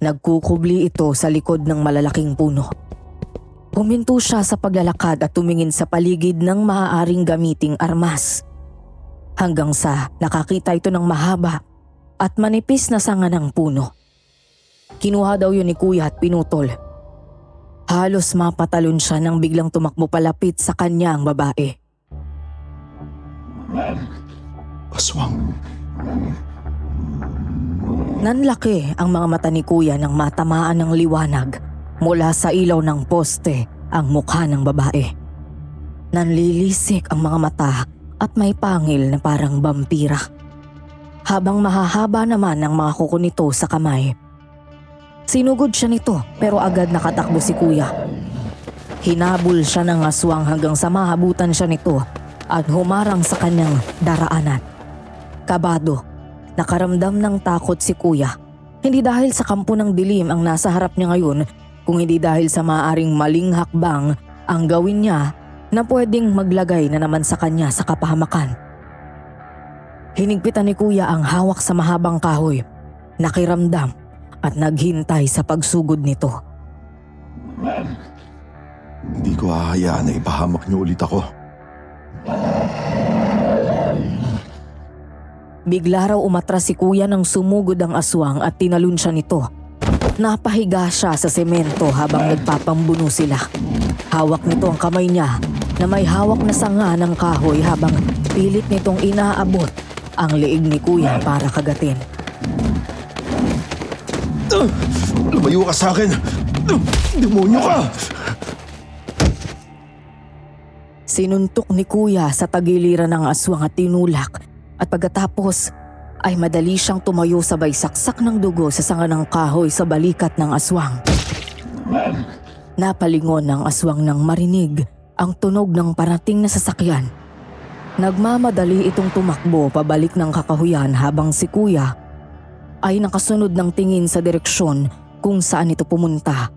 Nagkukubli ito sa likod ng malalaking puno. Huminto siya sa paglalakad at tumingin sa paligid ng maaaring gamiting armas. Hanggang sa nakakita ito ng mahaba at manipis na sanga ng puno. Kinuha daw yun ni Kuya at pinutol. Halos mapatalon siya nang biglang tumakbo palapit sa kanya ang babae. Aswang. Nanlaki ang mga mata ni Kuya nang matamaan ng liwanag mula sa ilaw ng poste ang mukha ng babae. Nanlilisik ang mga mata at may pangil na parang vampira. Habang mahahaba naman ang mga kuko nito sa kamay. Sinugod siya nito pero agad nakatakbo si Kuya. Hinabol siya ng aswang hanggang sa mahabutan siya nito at humarang sa kanyang daraanan. Kabado, nakaramdam ng takot si Kuya. Hindi dahil sa kampo ng dilim ang nasa harap niya ngayon, kung hindi dahil sa maaaring maling hakbang ang gawin niya na pwedeng maglagay na naman sa kanya sa kapahamakan. Hinigpitan ni Kuya ang hawak sa mahabang kahoy, nakiramdam at naghintay sa pagsugod nito. Hindi ko hahayaan na ipahamak niyo ulit ako. Bigla raw umatras si Kuya nang sumugod ang aswang at tinalon siya nito. Napahiga siya sa semento habang nagpapambuno sila. Hawak nito ang kamay niya na may hawak na sanga ng kahoy habang pilit nitong inaabot ang liig ni Kuya para kagatin. Lumayo ka sa akin! Demonyo ka! Sinuntok ni Kuya sa tagiliran ng aswang at tinulak at pagkatapos ay madali siyang tumayo sabay saksak ng dugo sa sanga ng kahoy sa balikat ng aswang. Napalingon ng aswang nang marinig ang tunog ng parating na sasakyan. Nagmamadali itong tumakbo pabalik ng kakahuyan habang si Kuya ay nakasunod ng tingin sa direksyon kung saan ito pumunta.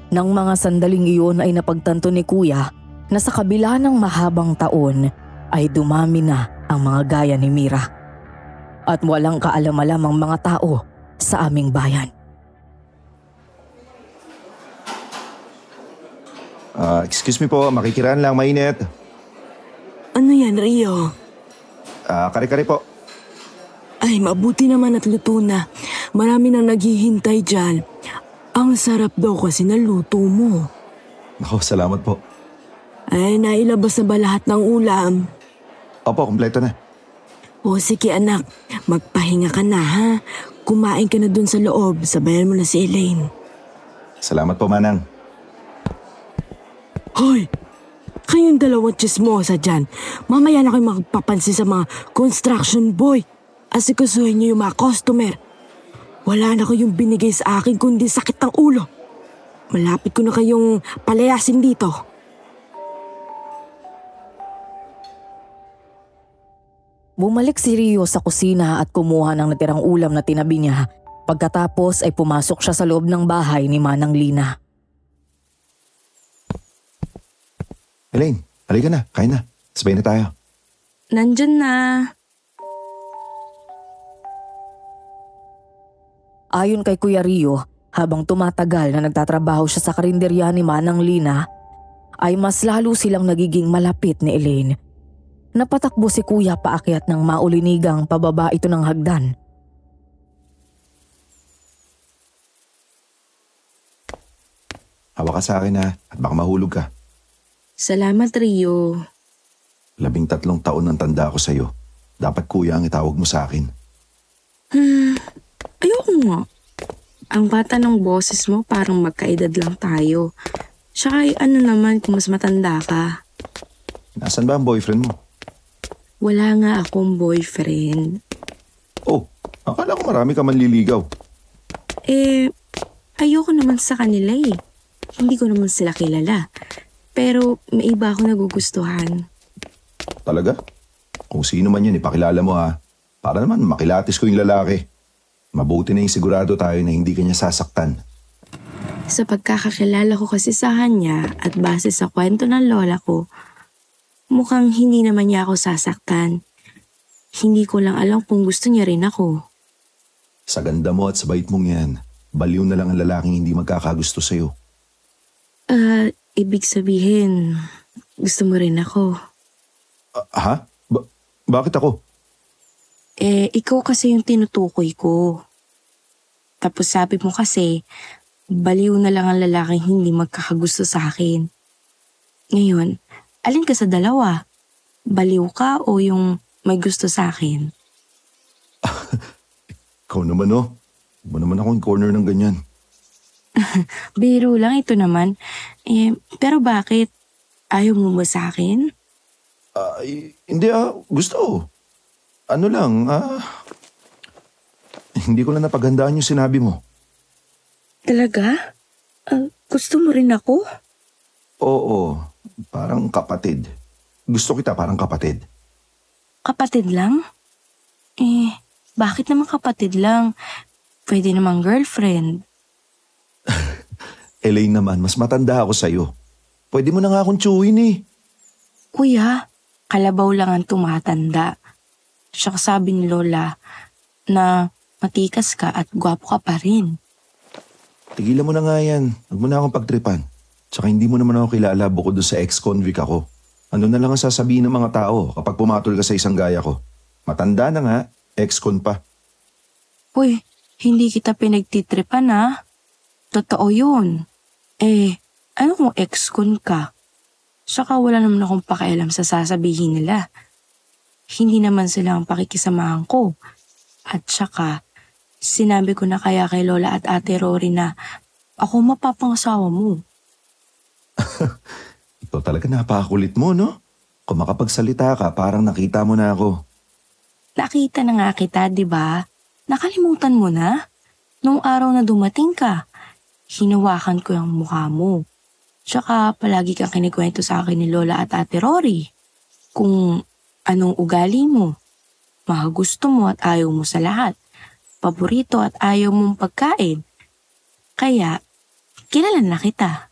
Nang mga sandaling iyon ay napagtanto ni Kuya na sa kabila ng mahabang taon ay dumami na ang mga gaya ni Mira. At walang kaalam-alam ang mga tao sa aming bayan. Excuse me po, makikiraan lang, mainit. Ano yan, Rio? Kare-kare po. Ay, mabuti naman at luto na. Marami nang naghihintay dyan. Ang sarap daw kasi ng luto mo. Naku, salamat po. Ay, nailabas na ba lahat ng ulam? Opo, kompleto na. O sige anak, magpahinga ka na ha. Kumain ka na dun sa loob, sabayan mo na si Elaine. Salamat po, Manang. Hoy! Kayong dalawang chismosa dyan. Mamaya na kayo magpapansin sa mga construction boy. Asikasuhin niyo yung mga customer. Wala na kayong binigay sa akin kundi sakit ng ulo. Malapit ko na kayong palayasin dito. Bumalik si Rio sa kusina at kumuha ng natirang ulam na tinabi niya. Pagkatapos ay pumasok siya sa loob ng bahay ni Manang Lina. Elaine, halika na, kain na. Sabay na tayo. Nandyan na. Ayon kay Kuya Rio, habang tumatagal na nagtatrabaho siya sa karinderya ni Manang Lina, ay mas lalo silang nagiging malapit ni Elaine. Napatakbo si Kuya paakyat ng maulinigang pababa ito ng hagdan. Hawa ka sa akin ha, at baka mahulog ka. Salamat, Rio. 13 taon ang tanda ko sa'yo. Dapat kuya ang itawag mo sa akin. Ayoko nga. Ang bata ng boses mo parang magkaedad lang tayo. Tsaka ano naman kung mas matanda ka. Nasaan ba ang boyfriend mo? Wala nga akong boyfriend. Oh, akala ko marami ka manliligaw. Ayoko naman sa kanila eh. Hindi ko naman sila kilala. Pero may iba ako nagugustuhan. Talaga? Kung sino man yan, ipakilala mo ha. Para naman makilatis ko yung lalaki. Mabuti na yung sigurado tayo na hindi kanya sasaktan. Sa pagkakakilala ko kasi sa kanya at base sa kwento ng lola ko, mukhang hindi naman niya ako sasaktan. Hindi ko lang alam kung gusto niya rin ako. Sa ganda mo at sa bait mong yan, baliw na lang ang lalaking hindi magkakagusto sa'yo. Ibig sabihin, gusto mo rin ako. Ha? Bakit ako? Ikaw kasi yung tinutukoy ko. Tapos sabi mo kasi, baliw na lang ang lalaking hindi magkakagusto sa akin. Ngayon, alin ka sa dalawa? Baliw ka o yung may gusto sa akin? Ikaw naman oh. Huwag mo naman akong corner ng ganyan. Biro lang ito naman. Pero bakit? Ayaw mo ba sa akin? Hindi gusto. Ano lang, hindi ko lang napaghandaan yung sinabi mo. Talaga? Gusto mo rin ako? Oo, parang kapatid. Gusto kita parang kapatid. Kapatid lang? Bakit naman kapatid lang? Pwede namang girlfriend. Elaine naman, mas matanda ako sa'yo. Pwede mo na nga akong tsuhin eh. Kuya, kalabaw lang ang tumatanda. Tsaka sabi ni Lola na matikas ka at gwapo ka pa rin. Tigilan mo na nga yan. Huwag mo na akong pagtripan. Tsaka hindi mo naman ako kilala bukod doon sa ex-convict ako. Ano na lang ang sasabihin ng mga tao kapag pumatol ka sa isang gaya ko? Matanda na nga, ex-con pa. Uy, hindi kita pinagtitripan ha. Totoo yun. Ano kung ex-con ka? Saka wala naman akong pakialam sa sasabihin nila. Hindi naman sila ang pakikisamahan ko. At saka, sinabi ko na kaya kay Lola at Ate Rory na ako mapapangasawa mo. Ikaw talaga napakakulit mo, no? Kung makapagsalita ka, parang nakita mo na ako. Nakita na nga kita, di ba? Nakalimutan mo na? Nung araw na dumating ka, hinawakan ko yung mukha mo. Tsaka palagi kang kinikwento sa akin ni Lola at Ate Rory. Kung anong ugali mo, mga gusto mo at ayaw mo sa lahat. Paborito at ayaw mong pagkain. Kaya, kilala na kita.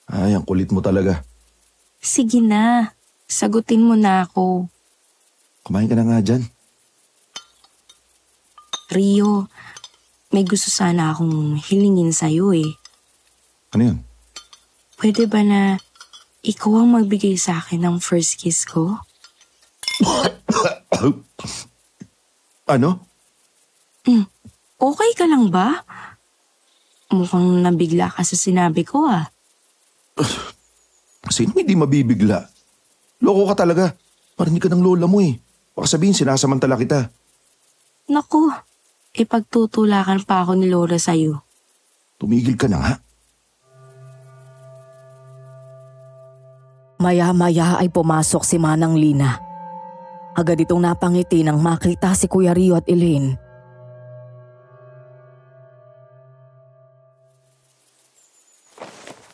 Ay, ang kulit mo talaga. Sige na, sagutin mo na ako. Kumain ka na nga dyan. Rio, may gusto sana akong hilingin sa'yo eh. Ano yun? Pwede ba na ikaw ang magbigay sa akin ng first kiss ko? Ano? Okay ka lang ba? Mukhang nabigla ka sa sinabi ko ah. Sino hindi mabibigla? Loko ka talaga. Parang hindi ka ng lola mo eh. Baka sabihin sinasamantala kita. Naku, ipagtutulakan pa ako ni Lola sa'yo. Tumigil ka na nga. Maya-maya ay pumasok si Manang Lina. Agad itong napangiti nang makita si Kuya Rio at Elaine.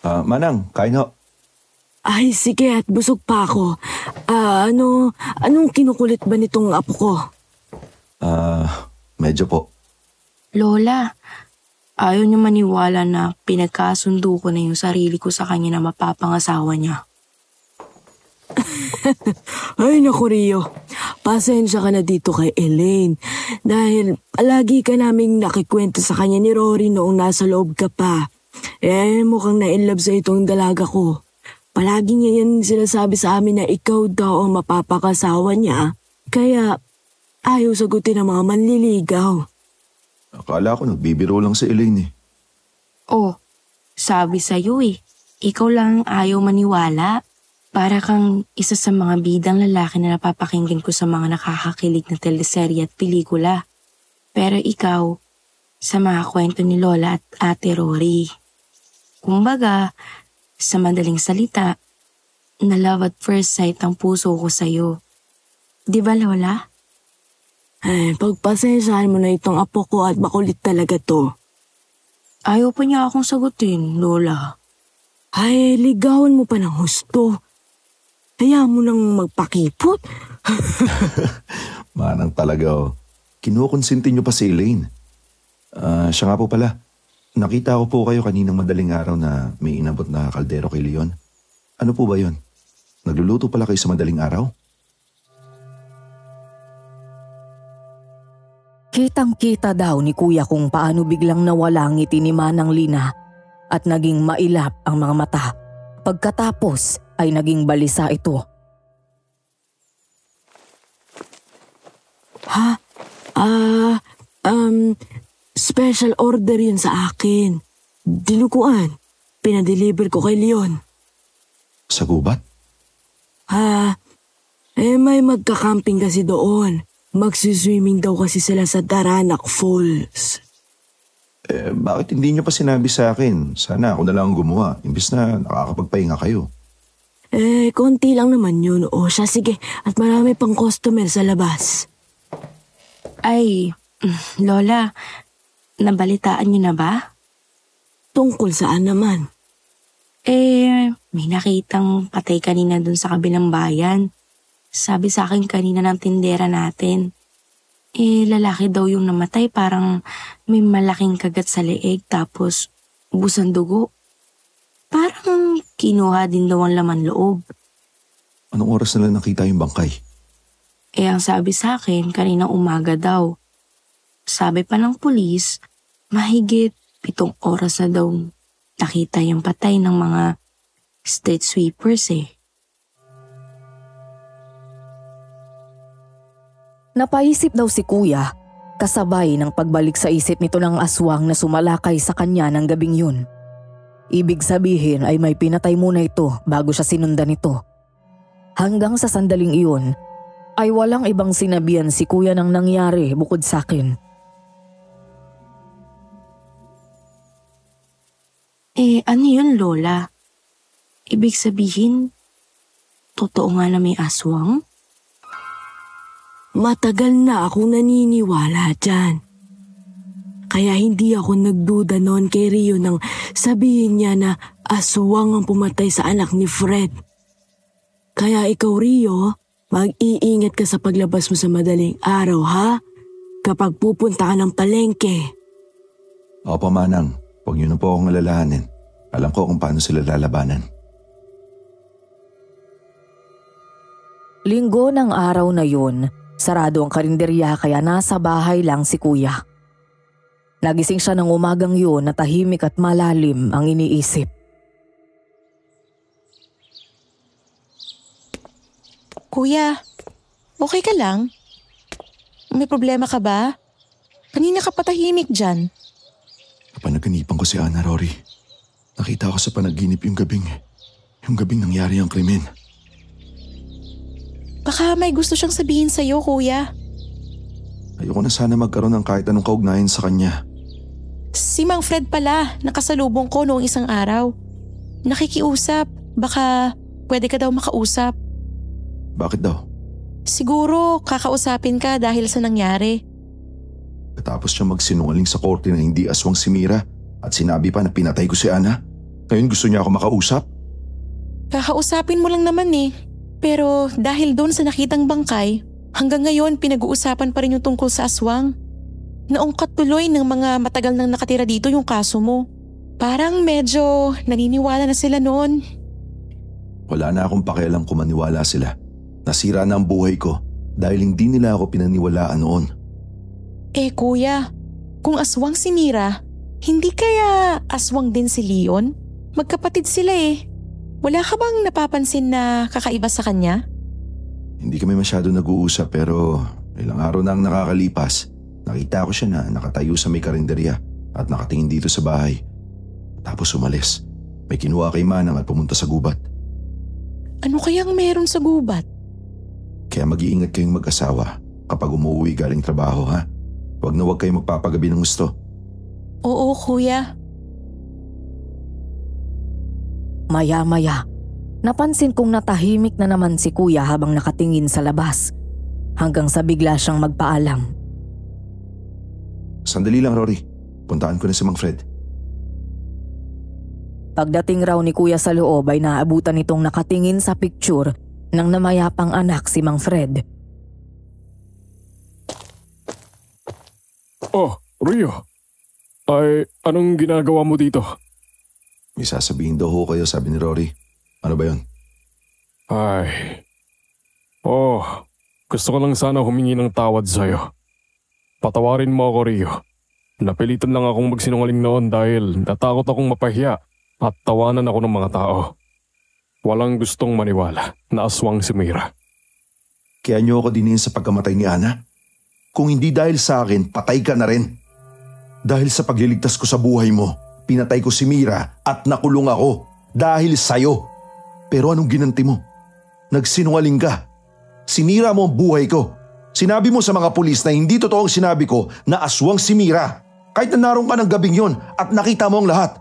Manang, kain ho. Ay, sige at busog pa ako. Anong kinukulit ba nitong apo ko? Medyo po. Lola, ayaw niya maniwala na pinagkasundo ko na yung sarili ko sa kanya na mapapangasawa niya. Ay, naku Rio. Pasensya ka na dito kay Elaine. Dahil palagi ka naming nakikwento sa kanya ni Rory noong nasa loob ka pa. Mukhang na-inlove sa itong dalaga ko. Palagi niya yan sinasabi sa amin na ikaw daw ang mapapakasawa niya. Kaya ayaw sagutin ng mga manliligaw. Akala ko nagbibiro lang si Elaine eh. Oh, sabi sa'yo eh. Ikaw lang ang ayaw maniwala. Para kang isa sa mga bidang lalaki na napapakinggan ko sa mga nakakakilig na teleserye at pelikula. Pero ikaw, sa mga kwento ni Lola at Ate Rory. Kumbaga, sa madaling salita, na love at first sight ang puso ko sa'yo. Di ba Lola? Pagpasensyahan mo na itong apo ko at makulit talaga to. Ayaw pa niya akong sagutin, Lola. Ay, ligawan mo pa ng husto. Kaya mo nang magpakipot. Manang talaga oh. Kinukonsinti niyo pa si Elaine. Siya nga po pala. Nakita ko po kayo kaninang madaling araw na may inabot na kaldero kay Leon. Ano po ba yun? Nagluluto pala kayo sa madaling araw? Kitang-kita daw ni Kuya kung paano biglang nawala ang ngiti ni Manang Lina at naging mailap ang mga mata. Pagkatapos ay naging balisa ito. Special order yun sa akin. Dinuguan. Pinadeliver ko kay Leon. Sa gubat? May magka-camping kasi doon. Magsiswimming daw kasi sila sa Daranac Falls. Bakit hindi niyo pa sinabi sa akin? Sana ako na lang gumawa, imbis na nakakapagpahinga kayo. Konti lang naman yun. O siya, sige. At marami pang customer sa labas. Ay, Lola, nabalitaan niyo na ba? Tungkol saan naman? May nakitang patay kanina dun sa kabilang bayan. Sabi sa akin kanina ng tindera natin. Lalaki daw yung namatay, parang may malaking kagat sa leeg tapos busan dugo. Parang kinuha din daw ang laman loob. Anong oras na lang nakita yung bangkay? Ang sabi sa akin kanina umaga daw. Sabi pa ng pulis, mahigit 7 oras na daw nakita yung patay ng mga street sweepers Napaisip daw si Kuya, kasabay ng pagbalik sa isip nito ng aswang na sumalakay sa kanya ng gabing yun. Ibig sabihin ay may pinatay muna ito bago siya sinundan nito. Hanggang sa sandaling iyon ay walang ibang sinabihan si kuya ng nangyari bukod sa akin. Ano yun, Lola? Ibig sabihin, totoo nga na may aswang? Matagal na akong naniniwala dyan. Kaya hindi ako nagduda noon kay Rio nang sabihin niya na aswang ang pumatay sa anak ni Fred. Kaya ikaw, Rio, mag-iingat ka sa paglabas mo sa madaling araw, ha? Kapag pupunta ka ng palengke. Opo, Manang. Huwag niyo na po akong alalahanin. Alam ko kung paano sila lalabanan. Linggo ng araw na yun, sarado ang karinderya kaya nasa bahay lang si kuya. Nagising siya ng umagang yun na tahimik at malalim ang iniisip. Kuya, okay ka lang? May problema ka ba? Kanina ka patahimik dyan. Napanaginipan ko si Ana, Rory. Nakita ko sa panaginip yung gabing nangyari ang krimen. Baka may gusto siyang sabihin sa'yo, kuya. Ayoko na sana magkaroon ng kahit anong kaugnayan sa kanya. Si Mang Fred pala, nakasalubong ko noong isang araw. Nakikiusap, baka pwede ka daw makausap. Bakit daw? Siguro kakausapin ka dahil sa nangyari. Katapos siya magsinungaling sa korte na hindi aswang si Mira at sinabi pa na pinatay ko si Ana. Ngayon gusto niya ako makausap? Kakausapin mo lang naman eh. Pero dahil doon sa nakitang bangkay, hanggang ngayon pinag-uusapan pa rin yung tungkol sa aswang. Naungkat tuloy ng mga matagal nang nakatira dito yung kaso mo. Parang medyo naniniwala na sila noon. Wala na akong pakialam kung maniwala sila. Nasira na ang buhay ko dahil hindi nila ako pinaniwalaan noon. Kuya, kung aswang si Mira, hindi kaya aswang din si Leon? Magkapatid sila eh. Wala ka bang napapansin na kakaiba sa kanya? Hindi kami masyado nag-uusap pero ilang araw na ang nakakalipas. Nakita ko siya na nakatayo sa may karinderya at nakatingin dito sa bahay. Tapos umalis. May kinuha kay Manang at pumunta sa gubat. Ano kayang meron sa gubat? Kaya mag-iingat kayong mag-asawa kapag umuwi galing trabaho, ha? Huwag na huwag kayong magpapagabi ng gusto. Oo, kuya. Maya-maya, napansin kong natahimik na naman si kuya habang nakatingin sa labas. Hanggang sa bigla siyang magpaalam. Sandali lang, Rory. Puntaan ko na si Mang Fred. Pagdating raw ni kuya sa loob ay naabutan nitong nakatingin sa picture ng namayapang anak si Mang Fred. Oh, Rio. Ay, anong ginagawa mo dito? May sasabihin daw ho kayo, sabi ni Rory. Ano ba yun? Ay. Oh, gusto ko lang sana humingi ng tawad sa'yo. Patawarin mo ako, Rio. Napilitan lang akong magsinungaling noon dahil natakot akong mapahiya at tawanan ako ng mga tao. Walang gustong maniwala na aswang si Mira. Kaya niyo ako dinin sa pagkamatay ni Ana? Kung hindi dahil sa akin, patay ka na rin. Dahil sa pagliligtas ko sa buhay mo, pinatay ko si Mira at nakulong ako dahil sa'yo. Pero anong ginanti mo? Nagsinungaling ka. Sinira mo ang buhay ko. Sinabi mo sa mga pulis na hindi totoo ang sinabi ko na aswang si Mira. Kahit na naroon ka ng gabing yon at nakita mo ang lahat.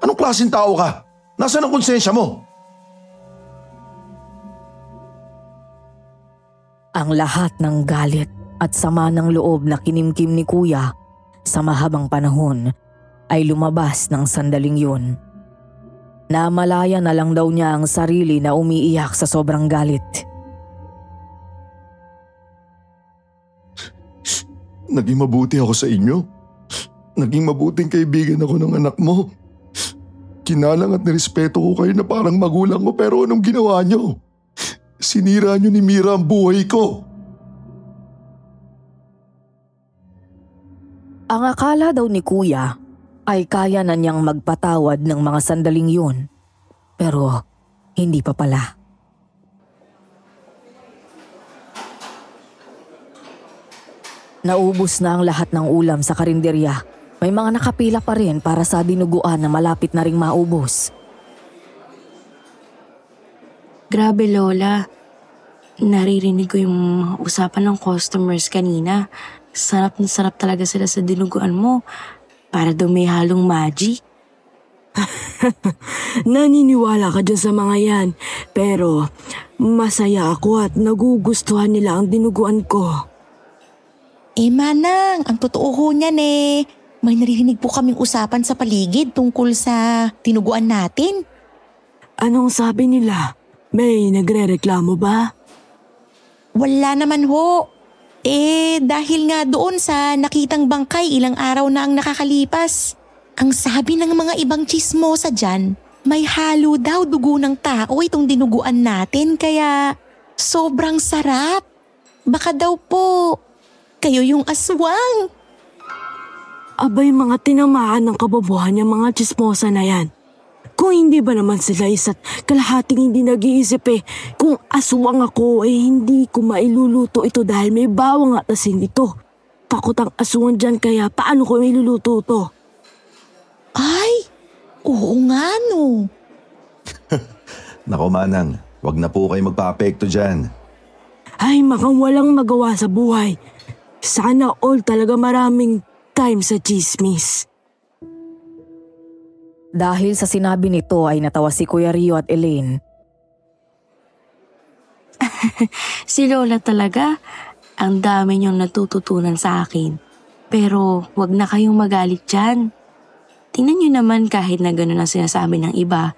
Anong klaseng tao ka? Nasaan ang konsensya mo? Ang lahat ng galit at sama ng loob na kinimkim ni kuya sa mahabang panahon ay lumabas ng sandaling yun. Namalaya na lang daw niya ang sarili na umiiyak sa sobrang galit. Naging mabuti ako sa inyo. Naging mabuting kaibigan ako ng anak mo. Kinalang at nirespeto ko kayo na parang magulang ko pero anong ginawa niyo? Sinira niyo ni Mira ang buhay ko. Ang akala daw ni kuya ay kaya na niyang magpatawad ng mga sandaling yun. Pero hindi pa pala. Naubos na ang lahat ng ulam sa karinderya may mga nakapila pa rin para sa dinuguan na malapit na ring maubos. Grabe, Lola. Naririnig ko yung mga usapan ng customers kanina. Sarap na sarap talaga sila sa dinuguan mo. Para daw may halong magic. Naniniwala ka dyan sa mga yan. Pero masaya ako at nagugustuhan nila ang dinuguan ko. Manang, ang totoo ho niyan may naririnig po kaming usapan sa paligid tungkol sa tinuguan natin. Anong sabi nila? May nagre-reklamo ba? Wala naman ho. Dahil nga doon sa nakitang bangkay ilang araw na ang nakakalipas. Ang sabi ng mga ibang chismosa dyan, may halo daw dugo ng tao itong dinuguan natin kaya sobrang sarap. Baka daw po, kayo yung aswang. Abay, mga tinamaan ng kababuhan yung mga chismosa na yan. Kung hindi ba naman sila isa't kalahating hindi nag-iisip kung aswang ako hindi ko mailuluto ito dahil may bawang at asin ito. Takot ang aswang dyan kaya paano ko mailuluto ito? Ay, oo nga no. Nako Manang, wag na po kayo magpa-apekto dyan. Ay, makang walang magawa sa buhay. Sana all talaga maraming time sa chismis. Dahil sa sinabi nito ay natawa si Kuya Rio at Elaine. Si Lola talaga, ang dami niyong natututunan sa akin. Pero wag na kayong magalit dyan. Tingnan niyo naman kahit na gano'n ang sinasabi ng iba,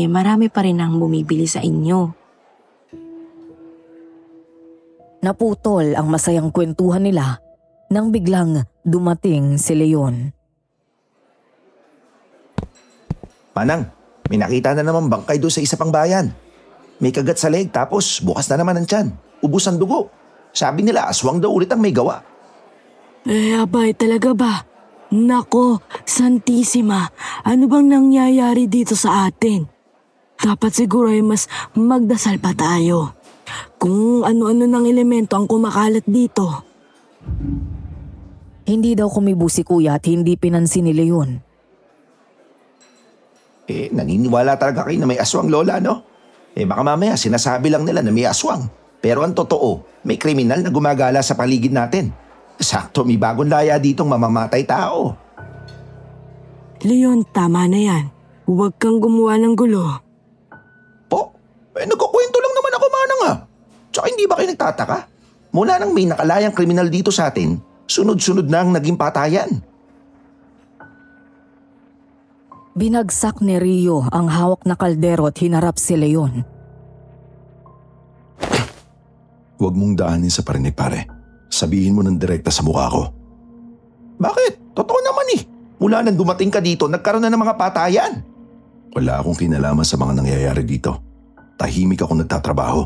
marami pa rin ang bumibili sa inyo. Naputol ang masayang kwentuhan nila nang biglang dumating si Leon. Manang, may nakita na naman bangkay doon sa isa pang bayan. May kagat sa leg tapos bukas na naman ang tiyan. Ubus ang dugo. Sabi nila aswang daw ulit ang may gawa. Abay talaga ba? Nako, Santissima, ano bang nangyayari dito sa atin? Dapat siguro ay mas magdasal pa tayo. Kung ano-ano ng elemento ang kumakalat dito. Hindi daw kumibo si Kuya at hindi pinansin ni Leon. Naniniwala talaga kayo na may aswang, Lola, no? Baka mamaya sinasabi lang nila na may aswang. Pero ang totoo, may kriminal na gumagala sa paligid natin. Sakto, may bagong laya ditong mamamatay tao. Leon, tama na yan. Huwag kang gumawa ng gulo. Po, nagkukwento lang naman ako, Manang Tsaka hindi ba kayo nagtataka? Mula nang may nakalayang kriminal dito sa atin, sunod-sunod na ang naging patayan. Binagsak ni Rio ang hawak na kaldero at hinarap si Leon. Huwag mong daanin sa parinig, pare. Sabihin mo ng direkta sa mukha ko. Bakit? Totoo naman Mula nang dumating ka dito, nagkaroon na ng mga patayan. Wala akong kinalaman sa mga nangyayari dito. Tahimik ako nagtatrabaho.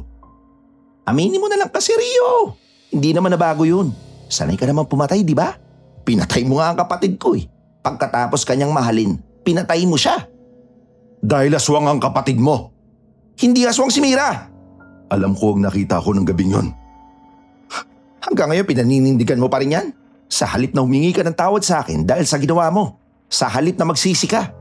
Aminin mo na lang kasi, Rio. Hindi naman nabago yun. Sanay ka naman pumatay, di ba? Pinatay mo nga ang kapatid ko Pagkatapos kanyang mahalin, pinatay mo siya. Dahil aswang ang kapatid mo. Hindi aswang si Mira. Alam ko ang nakita ko ng gabing yon. Hanggang ngayon pinaninindigan mo pa rin yan? Sa halip na humingi ka ng tawad sa akin dahil sa ginawa mo. Sa halip na magsisi ka.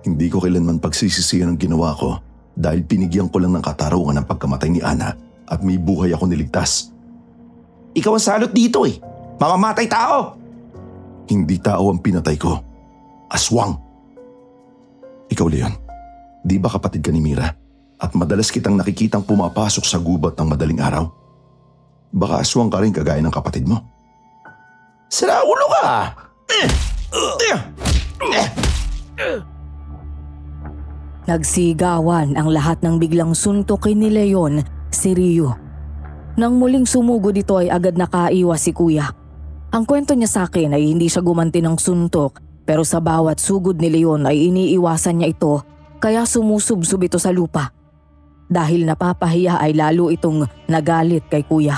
Hindi ko kailanman pagsisisihan ang ginawa ko dahil pinigyan ko lang ng katarungan ang pagkamatay ni Ana at may buhay ako niligtas. Ikaw ang salot dito Mamamatay tao. Hindi tao ang pinatay ko. Aswang. Ikaw, Leon, di ba kapatid ka ni Mira? At madalas kitang nakikitang pumapasok sa gubat ng madaling araw? Baka aswang ka rin kagaya ng kapatid mo. Sira ulo ka! Nagsigawan ang lahat ng biglang suntukin ni Leon si Rio. Nang muling sumugod ito ay agad nakaiwas si Kuya. Ang kwento niya sa akin ay hindi siya gumanti ng suntok pero sa bawat sugod ni Leon ay iniiwasan niya ito kaya sumusubsub ito sa lupa. Dahil napapahiya ay lalo itong nagalit kay Kuya.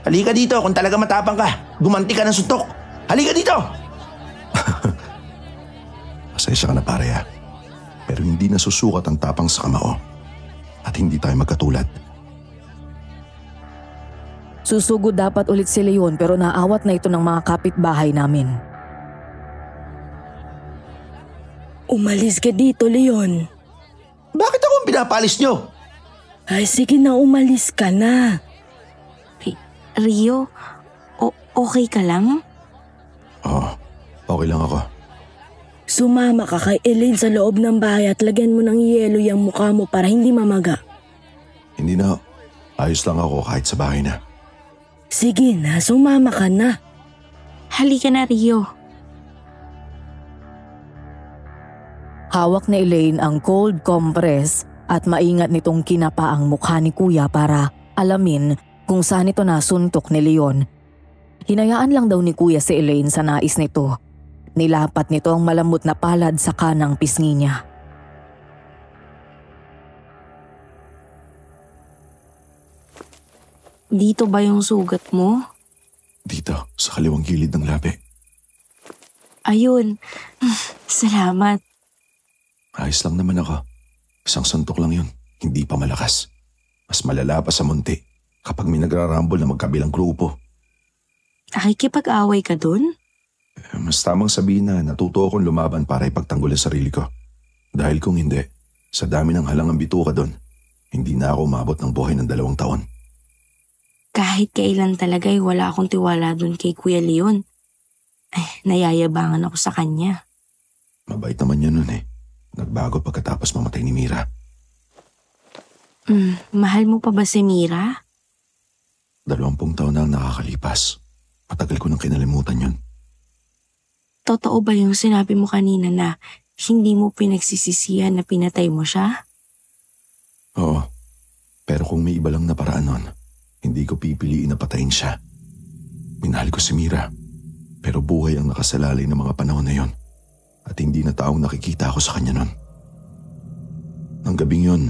Halika dito kung talaga matapang ka. Gumanti ka ng suntok. Halika dito! Pasensya ka na, pare Pero hindi nasusukat ang tapang sa kamao. At hindi tayo magkatulad. Susugod dapat ulit si Leon pero naawat na ito ng mga kapitbahay namin. Umalis ka dito, Leon. Bakit ako ang pinapalis nyo? Ay, sige na, umalis ka na. Rio, okay ka lang? Oo, okay lang ako. Sumama ka kay Elaine sa loob ng bahay at lagyan mo ng yelo yung mukha mo para hindi mamaga. Hindi na, ayos lang ako kahit sa bahay na. Sige na, sumama ka na. Halika na, Rio. Hawak ni Elaine ang cold compress at maingat nitong kinapa ang mukha ni Kuya para alamin kung saan ito nasuntok ni Leon. Hinayaan lang daw ni Kuya si Elaine sa nais nito. Nilapat nito ang malamot na palad sa kanang pisngi niya. Dito ba yung sugat mo? Dito, sa kaliwang gilid ng labi. Ayun. Salamat. Ayos lang naman ako. Isang suntok lang yun, hindi pa malakas. Mas malala pa sa munti kapag may nagrarambol na magkabilang grupo. Nakikipag-away ka dun? Mas tamang sabihin na natuto akong lumaban para ipagtanggol ang sarili ko. Dahil kung hindi, sa dami ng halangang bituka doon, hindi na ako umabot ng buhay ng 2 taon. Kahit kailan talaga ay wala akong tiwala dun kay Kuya Leon. Nayayabangan ako sa kanya. Mabait naman yan nun eh. Nagbago pagkatapos mamatay ni Mira. Mahal mo pa ba si Mira? 20 taon na ang nakakalipas. Matagal ko nang kinalimutan yun. Totoo ba yung sinabi mo kanina na hindi mo pinagsisisihan na pinatay mo siya? Oo. Pero kung may iba lang na paraan nun, hindi ko pipiliin na patayin siya. Minahal ko si Mira, pero buhay ang nakasalalay ng mga panahon na yon at hindi na taong nakikita ako sa kanya nun. Nang gabing yon,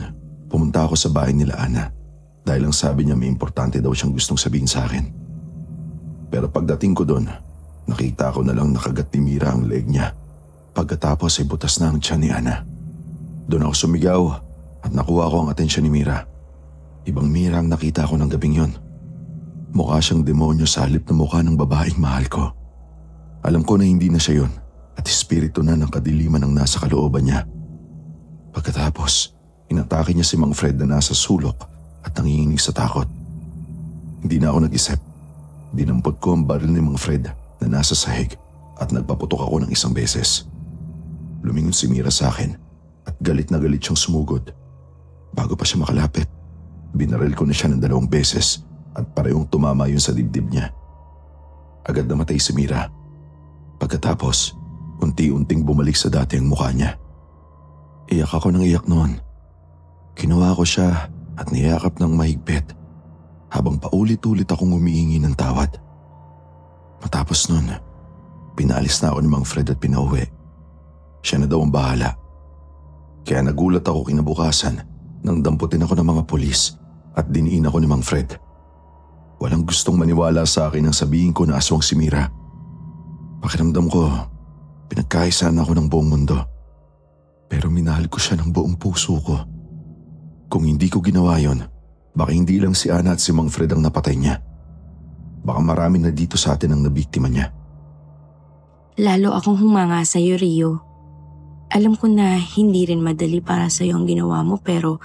pumunta ako sa bahay nila Ana dahil ang sabi niya may importante daw siyang gustong sabihin sa akin. Pero pagdating ko doon, nakita ko na lang nakagat ni Mira ang leg niya. Pagkatapos ay butas na ang tiyan ni Ana. Doon ako sumigaw at nakuha ko ang atensyon ni Mira. Ibang Mira ang nakita ko ng gabing yon. Mukha siyang demonyo sa halip na mukha ng babaeng mahal ko. Alam ko na hindi na siya yon at espiritu na ng kadiliman ang nasa kalooban niya. Pagkatapos, inatake niya si Mang Fred na nasa sulok at nanginginig sa takot. Hindi na ako nag-isip. Dinampot ko ang baril ni Mang Fred na nasa sahig at nagpaputok ako ng 1 beses. Lumingon si Mira sa akin at galit na galit siyang sumugod. Bago pa siya makalapit, binaril ko na siya ng 2 beses at parehong tumama yun sa dibdib niya. Agad namatay si Mira. Pagkatapos, unti-unting bumalik sa dati ang mukha niya. Iyak ako ng iyak noon. Kinuha ko siya at niyakap ng mahigpit habang paulit-ulit akong humihingi ng tawad. Matapos nun, pinaalis na ako ni Mang Fred at pinauwi. Siya na daw ang bahala. Kaya nagulat ako kinabukasan nang damputin ako ng mga pulis at diniin ako ni Mang Fred. Walang gustong maniwala sa akin nang sabihin ko na aswang si Mira. Pakiramdam ko, pinagkaisaan ako ng buong mundo. Pero minahal ko siya ng buong puso ko. Kung hindi ko ginawa yon, baka hindi lang si Ana at si Mang Fred ang napatay niya. Baka marami na dito sa atin ang nabiktima niya. Lalo akong humanga sa'yo, Rio. Alam ko na hindi rin madali para sa'yo ang ginawa mo pero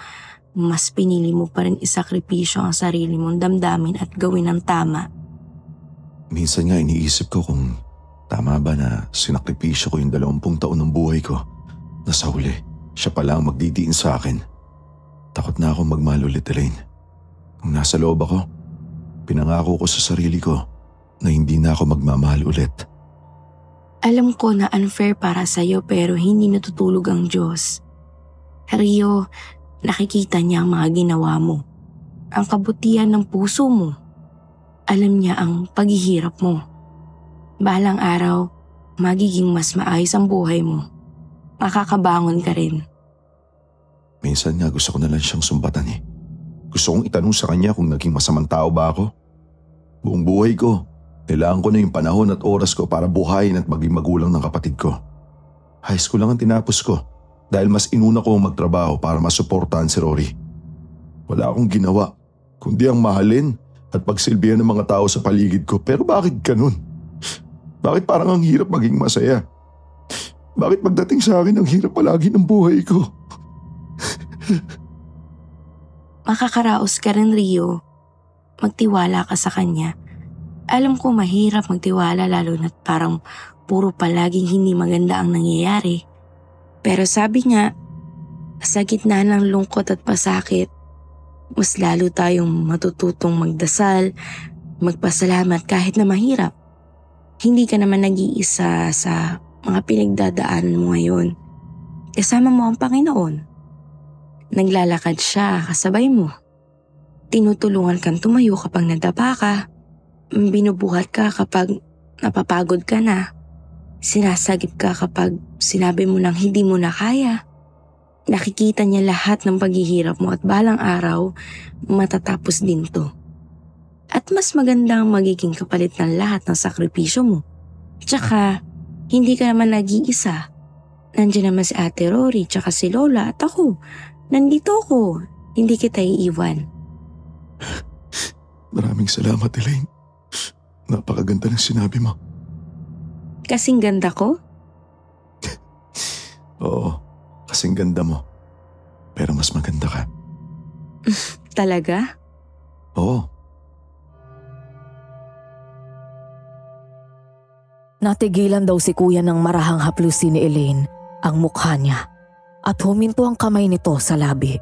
mas pinili mo pa rin isakripisyo ang sarili mong damdamin at gawin ang tama. Minsan nga iniisip ko kung tama ba na sinakripisyo ko yung 20 taon ng buhay ko na sa huli siya pala ang magdidiin sa akin. Takot na akong magmahal ulit, Elaine. Kung nasa loob ako, pinangako ko sa sarili ko na hindi na ako magmamahal ulit. Alam ko na unfair para sa'yo pero hindi natutulog ang Diyos. Rio, nakikita niya ang mga ginawa mo. Ang kabutihan ng puso mo. Alam niya ang paghihirap mo. Balang araw, magiging mas maayos ang buhay mo. Makakabangon ka rin. Minsan nga gusto ko na lang siyang sumbatan eh. Gusto kong itanong sa kanya kung naging masamang tao ba ako. Buong buhay ko, kailangan ko na yung panahon at oras ko para buhayin at maging magulang ng kapatid ko. High school lang ang tinapos ko dahil mas inuna ko ang magtrabaho para masuportahan si Rory. Wala akong ginawa kundi ang mahalin at pagsilbihan ng mga tao sa paligid ko. Pero bakit ganun? Bakit parang ang hirap maging masaya? Bakit pagdating sa akin ang hirap palagi ng buhay ko? Makakaraos ka rin, Rio. Magtiwala ka sa kanya. Alam ko mahirap magtiwala lalo na't parang puro palaging hindi maganda ang nangyayari. Pero sabi nga, sa gitna ng lungkot at pasakit, mas lalo tayong matututong magdasal, magpasalamat kahit na mahirap. Hindi ka naman nag-iisa sa mga pinagdadaanan mo ngayon. Kasama mo ang Panginoon. Naglalakad siya kasabay mo. Tinutulungan kang tumayo kapag nadapa ka. Binubuhat ka kapag napapagod ka na. Sinasagip ka kapag sinabi mo nang hindi mo na kaya. Nakikita niya lahat ng paghihirap mo at balang araw, matatapos din to. At mas magandang magiging kapalit ng lahat ng sakripisyo mo. Tsaka, hindi ka naman nag-iisa. Nandiyan naman si Ate Rory, tsaka si Lola at ako. Nandito ako. Hindi kita iiwan. Maraming salamat, Elaine. Napakaganda ng sinabi mo. Kasing ganda ko? Oo, kasing ganda mo. Pero mas maganda ka. Talaga? Oo. Natigilan daw si kuya ng marahang haplusin ni Elaine ang mukha niya at huminto ang kamay nito sa labi.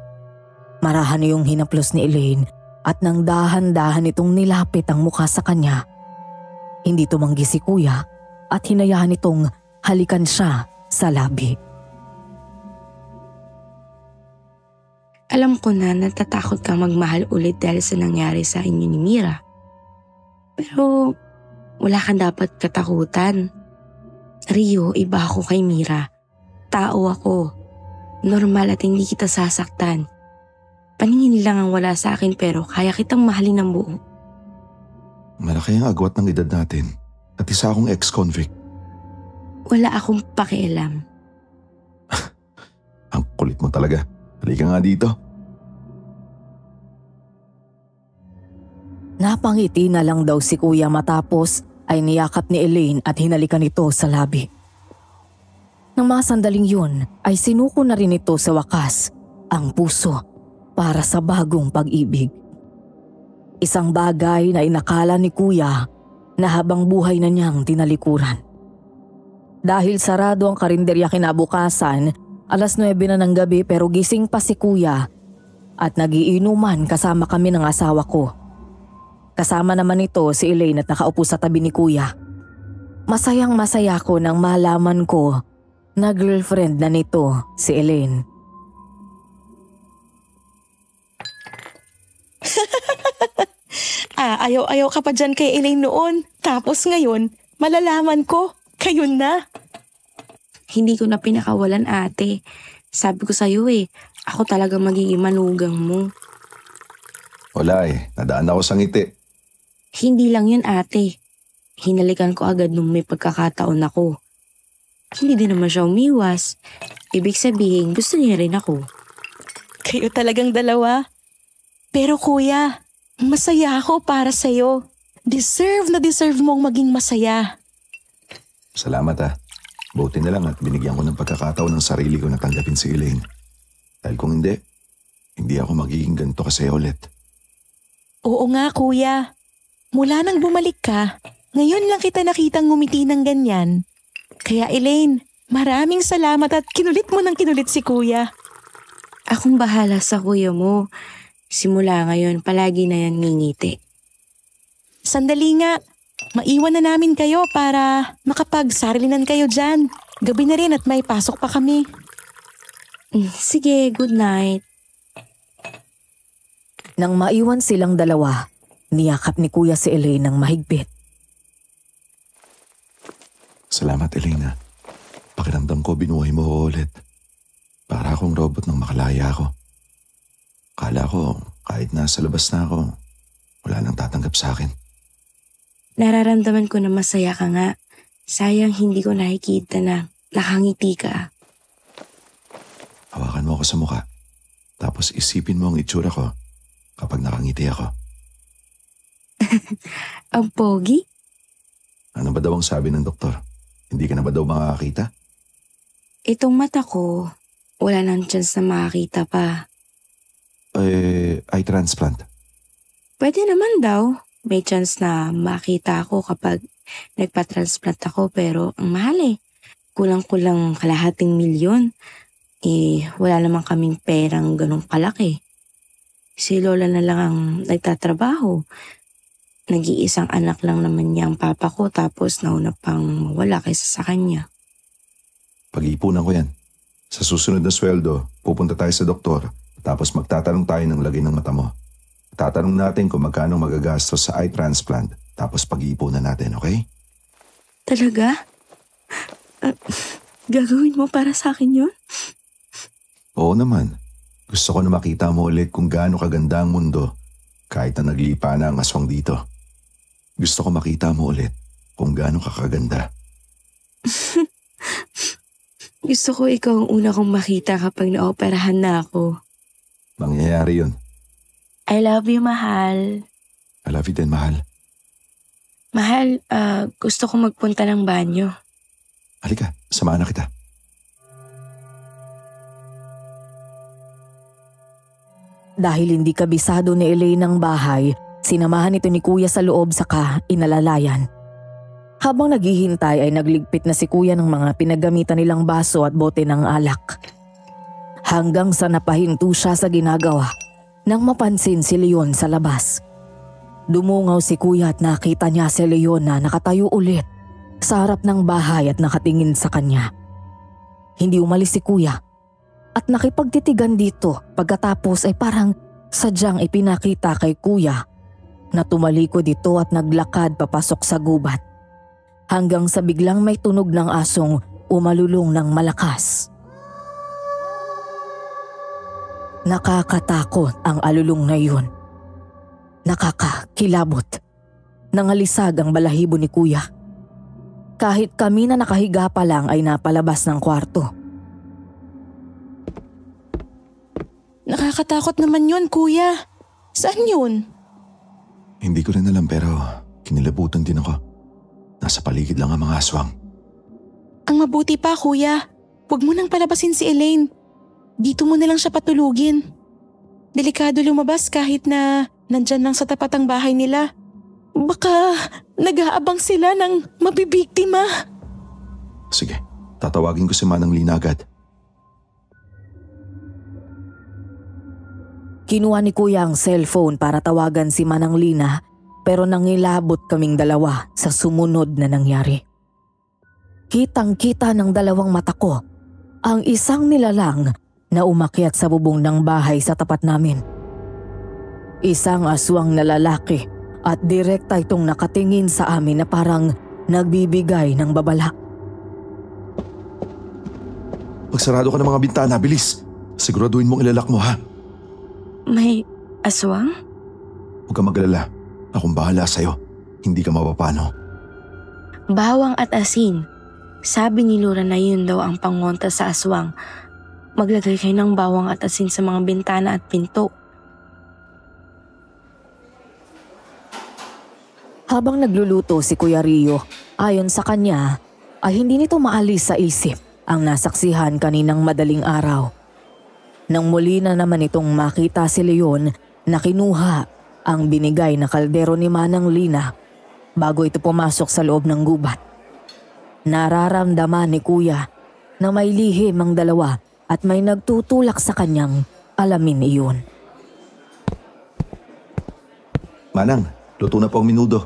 Marahan yung hinaplos ni Elaine at nang dahan-dahan itong nilapit ang mukha sa kanya. Hindi tumanggi si kuya at hinayahan itong halikan siya sa labi. Alam ko na natatakot kang magmahal ulit dahil sa nangyari sa inyo ni Mira. Pero wala kang dapat katakutan. Rio, iba ako kay Mira. Tao ako. Normal at hindi kita sasaktan. Paningin lang ang wala sa akin pero kaya kitang mahalin ng buo. Malaki ang agwat ng edad natin at isa akong ex-convict. Wala akong pakialam. Ang kulit mo talaga. Halika nga dito. Napangiti na lang daw si kuya matapos ay niyakap ni Elaine at hinalikan ito sa labi. Nang mga sandaling yun ay sinuko na rin ito sa wakas ang puso para sa bagong pag-ibig. Isang bagay na inakala ni kuya na habang buhay na niyang tinalikuran. Dahil sarado ang karinderya kinabukasan, alas 9 na ng gabi pero gising pa si kuya at nagiinuman kasama kami ng asawa ko. Kasama naman ito si Elaine at nakaupo sa tabi ni kuya. Masayang masaya ko nang malaman ko na girlfriend na nito si Elaine. Ayaw ka pa dyan kay Elaine noon. Tapos ngayon, malalaman ko, kayo na. Hindi ko na pinakawalan, ate. Sabi ko sa'yo ako talaga magiging manugang mo. Wala nadaan ako sa ngiti. Hindi lang yun, ate. Hinalikan ko agad nung may pagkakataon ako. Hindi din naman siya umiwas. Ibig sabihin, gusto niya rin ako. Kayo talagang dalawa. Pero kuya, masaya ako para sa'yo. Deserve na deserve mong maging masaya. Salamat Buti na lang at binigyan ko ng pagkakataon ng sarili ko na tanggapin si Elaine. Dahil kung hindi ako magiging ganito kasi ulit. Oo nga kuya. Mula nang bumalik ka, ngayon lang kita nakitang ngumiti ng ganyan. Kaya Elaine, maraming salamat at kinulit mo ng kinulit si kuya. Akong bahala sa kuya mo. Simula ngayon, palagi na yan ngingiti. Sandali nga, maiwan na namin kayo para makapagsarilinan kayo dyan. Gabi na rin at may pasok pa kami. Sige, good night. Nang maiwan silang dalawa, niyakap ni kuya si Elaine ng mahigpit. Salamat, Elaine. Pakiramdam ko binuhay mo ko ulit. Para akong robot nang makalaya ako. Kala ko kahit nasa labas na ako, wala nang tatanggap sa akin. Nararamdaman ko na masaya ka nga. Sayang hindi ko nakikita na nakangiti ka. Hawakan mo ako sa mukha. Tapos isipin mo ang itsura ko kapag nakangiti ako. Ang pogi? Ano ba daw ang sabi ng doktor? Hindi ka na ba daw makakakita? Itong mata ko, wala nang chance na makakita pa. Eye transplant. Pwede naman daw. May chance na makita ako kapag nagpa-transplant ako pero ang mahal eh. Kulang-kulang kalahating milyon. Wala naman kaming perang ganong kalaki. Si Lola na lang ang nagtatrabaho. Nag-iisang anak lang naman niya ang papa ko tapos nauna pang mawala kaysa sa kanya. Pag-iipunan ko yan. Sa susunod na sweldo, pupunta tayo sa doktor tapos magtatanong tayo ng lagay ng mata mo. Tatanong natin kung magkano magagastos sa eye transplant tapos pag-iipunan natin, okay? Talaga? Gagawin mo para sa akin yun? Oo naman. Gusto ko na makita mo ulit kung gaano kaganda ang mundo kahit na naglipa na ang aswang dito. Gusto ko makita mo ulit kung gaano kakaganda. Gusto ko ikaw ang una kong makita kapag naoperahan na ako. Mangyayari yun. I love you, mahal. I love you din, mahal. Mahal, gusto ko magpunta ng banyo. Halika, samahan na kita. Dahil hindi kabisado ni Elaine ang bahay, sinamahan ito ni Kuya sa loob saka inalalayan. Habang naghihintay ay nagligpit na si Kuya ng mga pinagamitan nilang baso at bote ng alak. Hanggang sa napahinto siya sa ginagawa nang mapansin si Leon sa labas. Dumungaw si Kuya at nakita niya si Leon na nakatayo ulit sa harap ng bahay at nakatingin sa kanya. Hindi umalis si Kuya at nakipagtitigan dito pagkatapos ay parang sadyang ipinakita kay Kuya na tumalikod ito at naglakad papasok sa gubat. Hanggang sa biglang may tunog ng asong umalulong ng malakas. Nakakatakot ang alulong na yun. Nakakakilabot. Nangalisag ang balahibo ni Kuya. Kahit kami na nakahiga pa lang ay napalabas ng kwarto. Nakakatakot naman yun, Kuya. Saan yun? Hindi ko rin alam pero kinilabutan din ako. Nasa paligid lang ang mga aswang. Ang mabuti pa, Kuya. Huwag mo nang palabasin si Elaine. Dito mo na lang siya patulugin. Delikado lumabas kahit na nandyan lang sa tapat ang bahay nila. Baka nag-aabang sila ng mabibiktima. Sige, tatawagin ko si Manang Lina agad. Kinuha ni Kuya ang cellphone para tawagan si Manang Lina pero nangilabot kaming dalawa sa sumunod na nangyari. Kitang-kita ng dalawang mata ko ang isang nilalang na umakyat sa bubong ng bahay sa tapat namin. Isang aswang na lalaki at direkta itong nakatingin sa amin na parang nagbibigay ng babala. Magsarado ka ng mga bintana, bilis! Siguraduhin mong ilalak mo, ha? May aswang? Huwag kang maglala. Akong bahala sa'yo. Hindi ka mapapano. Bawang at asin. Sabi ni Laura na yun daw ang pangontra sa aswang. Maglagay kayo ng bawang at asin sa mga bintana at pinto. Habang nagluluto si Kuya Rio, ayon sa kanya, ay hindi nito maalis sa isip ang nasaksihan kaninang madaling araw. Nang muli na naman itong makita si Leon na kinuha ang binigay na kaldero ni Manang Lina bago ito pumasok sa loob ng gubat. Nararamdaman ni Kuya na may lihim ang dalawa at may nagtutulak sa kanyang alamin iyon. Manang, luto na po ang minudo.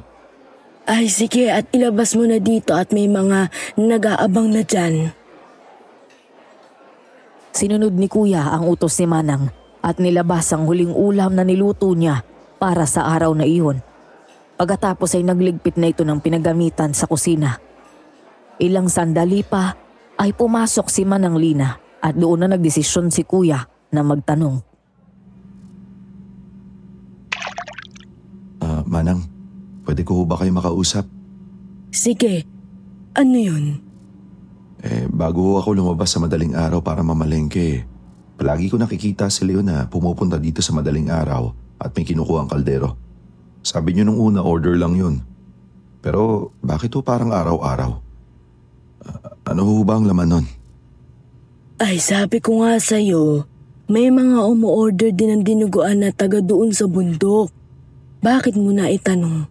Ay sige at ilabas mo na dito at may mga nag-aabang na dyan. Sinunod ni Kuya ang utos ni Manang at nilabas ang huling ulam na niluto niya para sa araw na iyon. Pagkatapos ay nagligpit na ito ng pinagamitan sa kusina. Ilang sandali pa ay pumasok si Manang Lina at doon na nagdesisyon si Kuya na magtanong. Manang, pwede ko ba kayo makausap? Sige, ano yun? Bago ako lumabas sa madaling araw para mamalengke, palagi ko nakikita si Leon na pumupunta dito sa madaling araw at may kinukuha ang kaldero. Sabi niyo nung una order lang yun. Pero bakit ho parang araw-araw? Ano ho ba ang laman nun? Ay, sabi ko nga sa'yo, may mga umu-order din ng dinuguan na taga doon sa bundok. Bakit mo na itanong?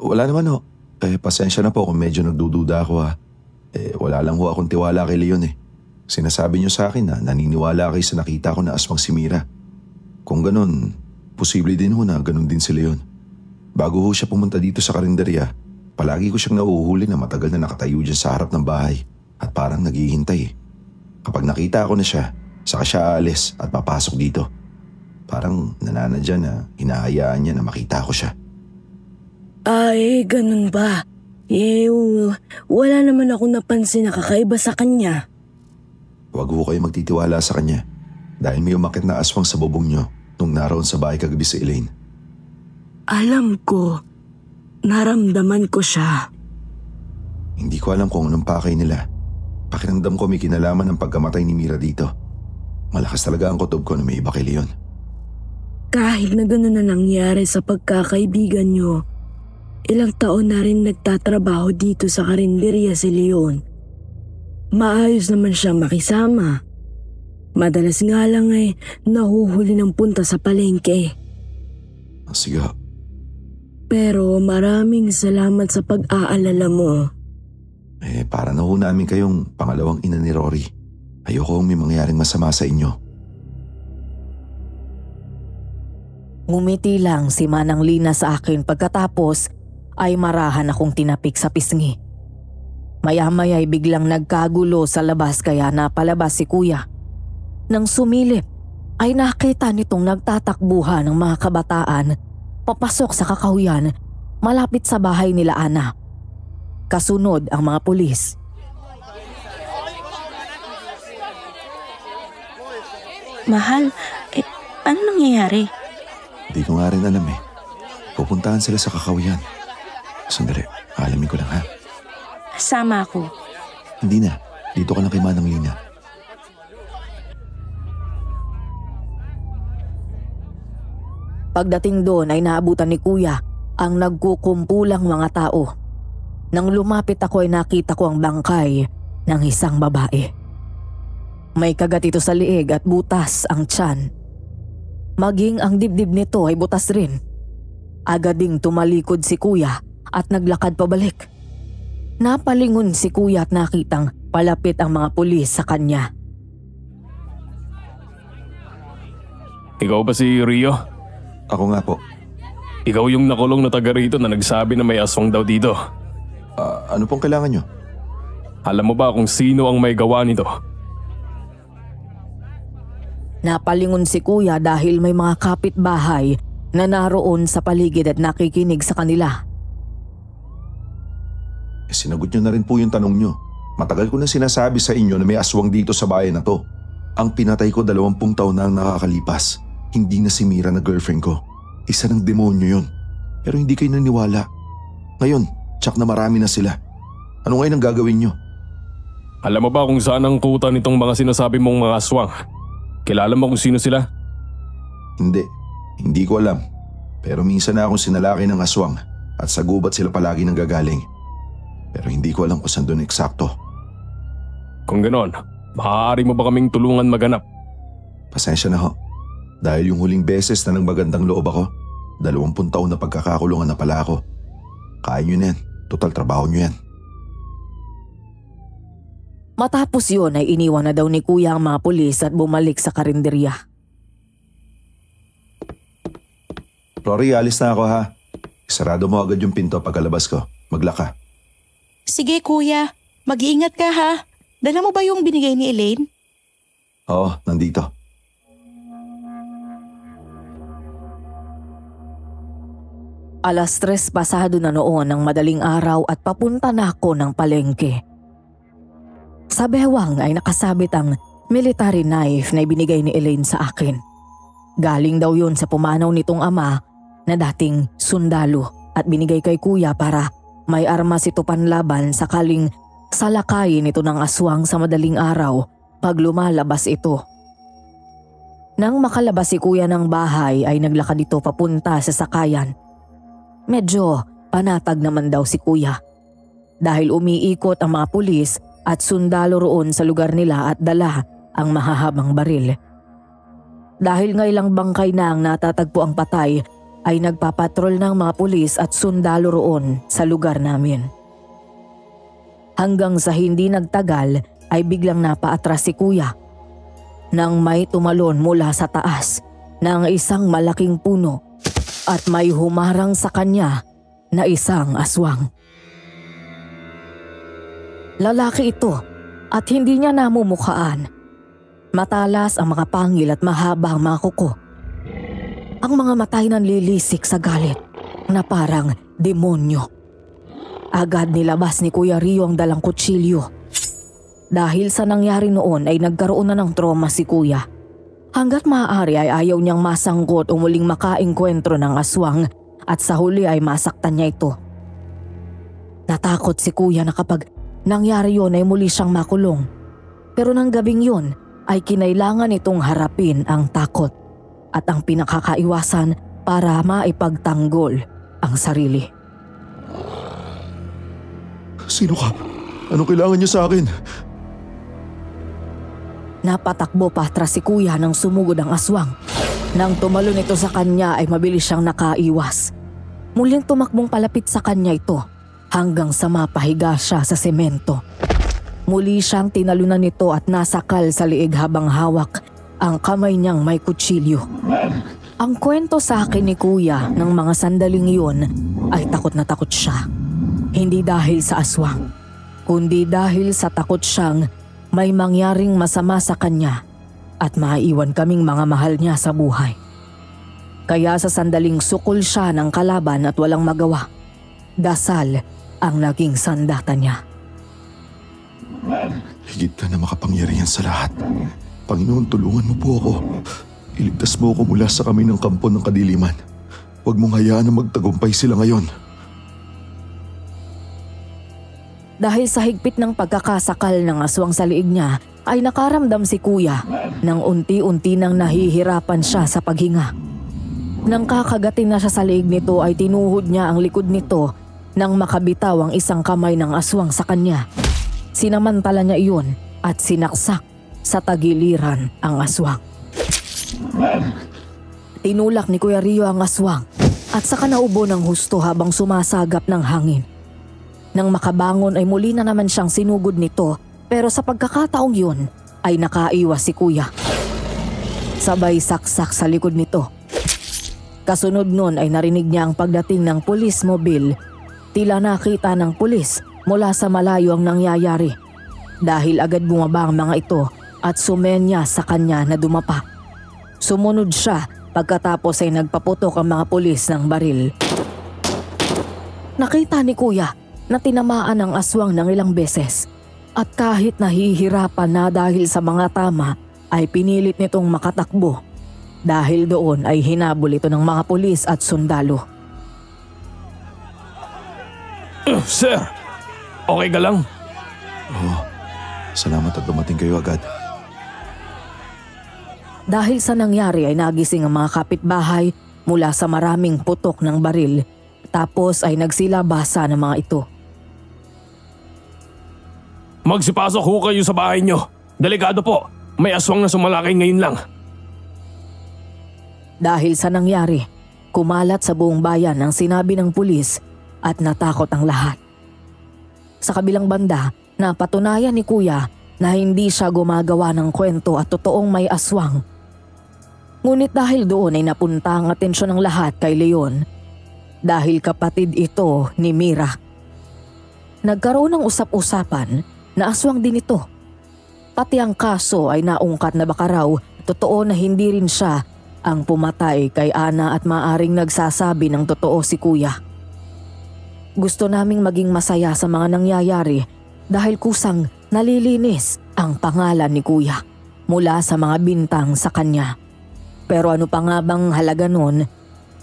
Wala naman ho. Pasensya na po kung medyo nagdududa ako ha. Wala lang ho akong tiwala kay Leon eh. Sinasabi niyo sa akin na naniniwala kayo sa nakita ko na aswang si Mira. Kung ganun, posible din ho na ganun din si Leon. Bago ho siya pumunta dito sa karinderya, palagi ko siyang nauuhuli na matagal na nakatayo dyan sa harap ng bahay at parang naghihintay eh. Kapag nakita ko na siya, saka siya aalis at papasok dito. Parang nananadya na hinahayaan niya na makita ko siya. Ay, ganun ba? Wala naman ako napansin na kakaiba sa kanya. Huwag ho kayo magtitiwala sa kanya dahil may umakit na aswang sa bubong niyo nung naroon sa bahay kagabi si Elaine. Alam ko. Naramdaman ko siya. Hindi ko alam kung anong pakay nila. Pakiramdam ko may kinalaman ng pagkamatay ni Mira dito. Malakas talaga ang kutob ko na may iba kay Leon. Kahit na gano'n na nangyari sa pagkakaibigan nyo, ilang taon na rin nagtatrabaho dito sa karinderya si Leon. Maayos naman siya makisama. Madalas nga lang ay nahuhuli ng punta sa palengke. Sige. Pero maraming salamat sa pag-aalala mo. Para na ho namin kayong pangalawang ina ni Rory. Ayoko may mangyaring masama sa inyo. Ngumiti lang si Manang Lina sa akin pagkatapos ay marahan akong tinapik sa pisngi. Maya-maya ay biglang nagkagulo sa labas kaya napalabas si Kuya. Nang sumilip ay nakita nitong nagtatakbuhan ng mga kabataan papasok sa kakahuyan malapit sa bahay nila Ana. Kasunod ang mga pulis. Mahal, ano nangyayari? Hindi ko nga rin alam eh. Pupuntahan sila sa kakahuyan. Sandali, alamin ko lang ha. Sama ako. Hindi na, dito ka lang kay Manang Lina. Pagdating doon ay naabutan ni Kuya ang nagkukumpulang mga tao. Nang lumapit ako ay nakita ko ang bangkay ng isang babae. May kagat ito sa liig at butas ang tiyan. Maging ang dibdib nito ay butas rin. Agad ding tumalikod si Kuya at naglakad pabalik. Napalingon si Kuya at nakitang palapit ang mga pulis sa kanya. Ikaw ba si Rio? Ako nga po. Ikaw yung nakulong na taga rito na nagsabi na may aswang daw dito. Ano pong kailangan nyo? Alam mo ba kung sino ang may gawa nito? Napalingon si Kuya dahil may mga kapitbahay na naroon sa paligid at nakikinig sa kanila. Sinagot nyo na rin po yung tanong nyo. Matagal ko na sinasabi sa inyo na may aswang dito sa bayan na to. Ang pinatay ko 20 taon na ang nakakalipas. Hindi na si Mira na girlfriend ko. Isa ng demonyo yun. Pero hindi kayo naniwala. Ngayon, tsak na marami na sila. Ano ngayon ang gagawin nyo? Alam mo ba kung saan ang kuta nitong mga sinasabi mong mga aswang? Kilala mo kung sino sila? Hindi ko alam. Pero minsan na akong sinalaki ng aswang at sa gubat sila palagi nang gagaling. Pero hindi ko alam kung saan doon eksakto. Kung ganon, maaari mo ba kaming tulungan maganap? Pasensya na ho. Dahil yung huling beses na nagmagandang loob ako, 20 taon na pagkakakulungan na pala ako. Kaya nyo na yan. Total trabaho nyo yan. Matapos yun ay iniwan na daw ni Kuya ang mga pulis at bumalik sa karinderya. Rory, alis na ako ha. Sarado mo agad yung pinto pagkalabas ko. Maglock ka. Sige Kuya, mag-iingat ka ha. Dala mo ba yung binigay ni Elaine? Oo, nandito. Alas 3 pasado na noon ng madaling araw at papunta na ako ng palengke. Sa bewang ay nakasabit ang military knife na ibinigay ni Elaine sa akin. Galing daw yun sa pumanaw nitong ama na dating sundalo at binigay kay Kuya para may armas ito panlaban sakaling salakayin ito ng aswang sa madaling araw pag lumalabas ito. Nang makalabas si kuya ng bahay ay naglakad ito papunta sa sakayan. Medyo panatag naman daw si kuya. Dahil umiikot ang mga pulis at sundalo roon sa lugar nila at dala ang mahahabang baril. Dahil nga ilang bangkay na ang natatagpo ang patay, ay nagpapatrol ng mga pulis at sundalo roon sa lugar namin. Hanggang sa hindi nagtagal ay biglang napaatras si kuya nang may tumalon mula sa taas ng isang malaking puno at may humarang sa kanya na isang aswang. Lalaki ito at hindi niya namumukhaan. Matalas ang mga pangil at mahaba ang mga kuko. Ang mga mata ay nanlilisik sa galit na parang demonyo. Agad nilabas ni Kuya Rio ang dalang kutsilyo. Dahil sa nangyari noon ay nagkaroon na ng trauma si Kuya. Hanggat maaari ay ayaw niyang masangkot o muling makaengkwentro ng aswang at sa huli ay masaktan niya ito. Natakot si Kuya na kapag nangyari yon ay muli siyang makulong. Pero nang gabing yon ay kinailangan itong harapin ang takot at ang pinakakaiwasan para maipagtanggol ang sarili. Sino ka? Anong kailangan niyo sa akin? Napatakbo pa atras si Kuya nang sumugod ang aswang. Nang tumalon ito sa kanya ay mabilis siyang nakaiwas. Muling tumakbong palapit sa kanya ito hanggang sa mapahiga siya sa semento. Muli siyang tinalunan nito at nasakal sa liig habang hawak ang kamay niyang may kutsilyo. Ang kwento sa akin ni Kuya ng mga sandaling yun ay takot na takot siya. Hindi dahil sa aswang, kundi dahil sa takot siyang may mangyaring masama sa kanya at maiwan kaming mga mahal niya sa buhay. Kaya sa sandaling sukol siya ng kalaban at walang magawa, dasal ang naging sandata niya. Higit ka na makapangyarihan sa lahat. Panginoon, tulungan mo po ako. Iligtas mo ako mula sa kamay ng kampo ng kadiliman. Huwag mong hayaan na magtagumpay sila ngayon. Dahil sa higpit ng pagkakasakal ng aswang sa liig niya, ay nakaramdam si Kuya nang unti-unti nang nahihirapan siya sa paghinga. Nang kakagatin na siya sa liig nito ay tinuhod niya ang likod nito nang makabitaw ang isang kamay ng aswang sa kanya. Sinamantala niya iyon at sinaksak sa tagiliran ang aswang. Tinulak ni Kuya Rio ang aswang at saka naubo ng husto habang sumasagap ng hangin. Nang makabangon ay muli na naman siyang sinugod nito pero sa pagkakataong yun ay nakaiwas si Kuya. Sabay saksak sa likod nito. Kasunod nun ay narinig niya ang pagdating ng pulis mobil. Tila nakita ng pulis mula sa malayo ang nangyayari. Dahil agad bumaba ang mga ito at sumenya sa kanya na dumapa. Sumunod siya pagkatapos ay nagpaputok ang mga pulis ng baril. Nakita ni Kuya na tinamaan ang aswang ng ilang beses at kahit nahihirapan na dahil sa mga tama ay pinilit nitong makatakbo. Dahil doon ay hinabol ito ng mga pulis at sundalo. Sir, okay ka lang? Oo, salamat at dumating kayo agad. Dahil sa nangyari ay nagising ang mga kapitbahay mula sa maraming putok ng baril. Tapos ay nagsilabasa ng mga ito. Magsipasok ho kayo sa bahay nyo. Delikado po. May aswang na sumalakay ngayon lang. Dahil sa nangyari, kumalat sa buong bayan ang sinabi ng pulis at natakot ang lahat. Sa kabilang banda, napatunayan ni Kuya na hindi siya gumagawa ng kwento at totoong may aswang. Ngunit dahil doon ay napunta ang atensyon ng lahat kay Leon dahil kapatid ito ni Mira. Nagkaroon ng usap-usapan na aswang din ito. Pati ang kaso ay naungkat na baka raw totoo na hindi rin siya ang pumatay kay Ana at maaring nagsasabi ng totoo si Kuya. Gusto naming maging masaya sa mga nangyayari dahil kusang nalilinis ang pangalan ni Kuya mula sa mga bintang sa kanya. Pero ano pa nga bang halaga nun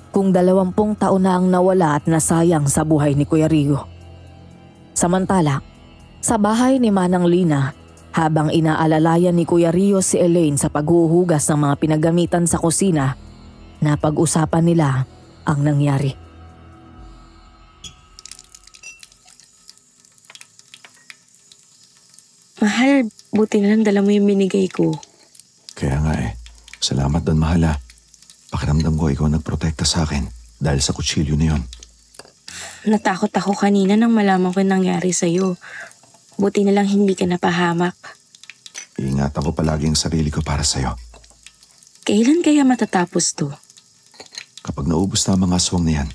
kung 20 taon na ang nawala at nasayang sa buhay ni Kuya Rio? Samantala, sa bahay ni Manang Lina Habang inaalalayan ni Kuya Rio si Elaine sa paghuhugas ng mga pinagamitan sa kusina, napag-usapan nila ang nangyari. Mahal, buti na lang dala mo yung binigay ko. Kaya nga salamat doon mahal ah. Pakiramdam ko ikaw nagprotekta sa akin dahil sa kutsilyo na yun. Natakot ako kanina nang malaman ko yung nangyari sa'yo. Buti na lang hindi ka napahamak. Iingatan ko palagi ang sarili ko para sa'yo. Kailan kaya matatapos to? Kapag naubos na ang mga aswang na yan,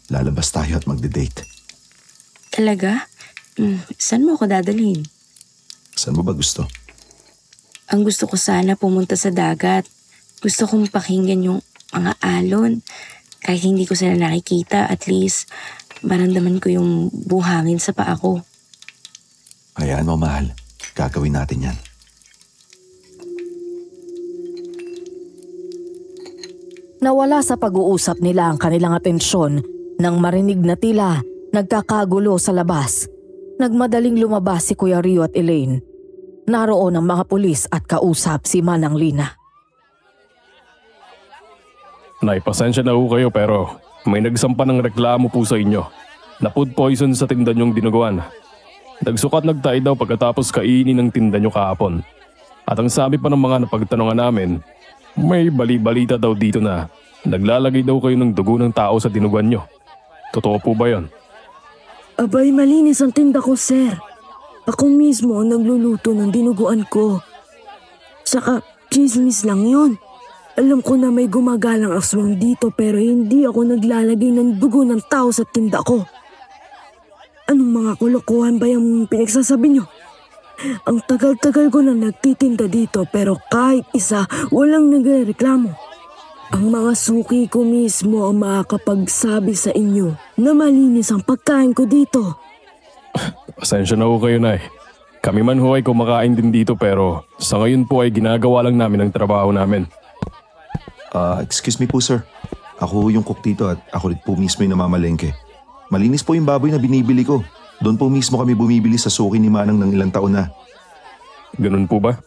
lalabas tayo at magde-date. Talaga? Saan mo ako dadalhin? Saan mo ba gusto? Ang gusto ko sana pumunta sa dagat. Gusto kong pakinggan yung mga alon. Kahit hindi ko sila nakikita, at least maramdaman ko yung buhangin sa paa ko. Hayaan mo mahal, gagawin natin yan. Nawala sa pag-uusap nila ang kanilang atensyon nang marinig na tila nagkakagulo sa labas. Nagmadaling lumabas si Kuya Rio at Elaine. Naroon ang mga pulis at kausap si Manang Lina. Nay, pasensya na ho kayo pero may nagsampa ng reklamo po sa inyo na food poison sa tinda niyong dinuguan. Nagsukat nagtae daw pagkatapos kainin ng tinda niyo kahapon. At ang sabi pa ng mga napagtanungan namin, may bali-balita daw dito na naglalagay daw kayo ng dugo ng tao sa dinuguan niyo. Totoo po ba yon? Abay, malinis ang tinda ko, sir. Ako mismo ang nagluluto ng dinuguan ko. Saka, chismis lang yun. Alam ko na may gumagalang aswang dito pero hindi ako naglalagay ng dugo ng tao sa tinda ko. Anong mga kalokohan ba yung pinagsasabi nyo? Ang tagal-tagal ko na nagtitinda dito pero kahit isa walang nagrereklamo. Ang mga suki ko mismo ang makakapagsabi sa inyo na malinis ang pagkain ko dito. Pasensya na ho kayo, Nay. Kami man ho ay kumakain din dito pero sa ngayon po ay ginagawa lang namin ang trabaho namin. Excuse me po sir. Ako yung cook dito at ako rin po mismo yung namamalengke. Malinis po yung baboy na binibili ko. Doon po mismo kami bumibili sa suki ni Manang ng ilang taon na. Ganun po ba?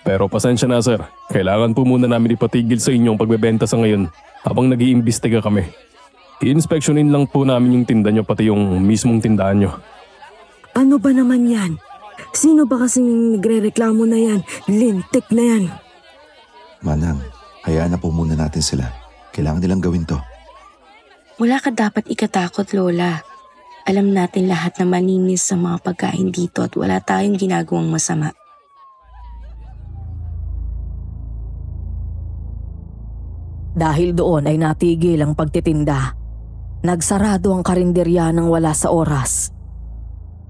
Pero pasensya na sir. Kailangan po muna namin ipatigil sa inyong pagbebenta sa ngayon habang nag-iimbestiga kami. I-inspeksyonin lang po namin yung tinda nyo pati yung mismong tindahan nyo. Ano ba naman yan? Sino ba kasing nagre-reklamo na yan? Lintik na yan. Manang, hayaan na po muna natin sila. Kailangan nilang gawin to. Wala ka dapat ikatakot, Lola. Alam natin lahat na malinis sa mga pagkain dito at wala tayong ginagawang masama. Dahil doon ay natigil ang pagtitinda. Nagsarado ang karinderya nang wala sa oras.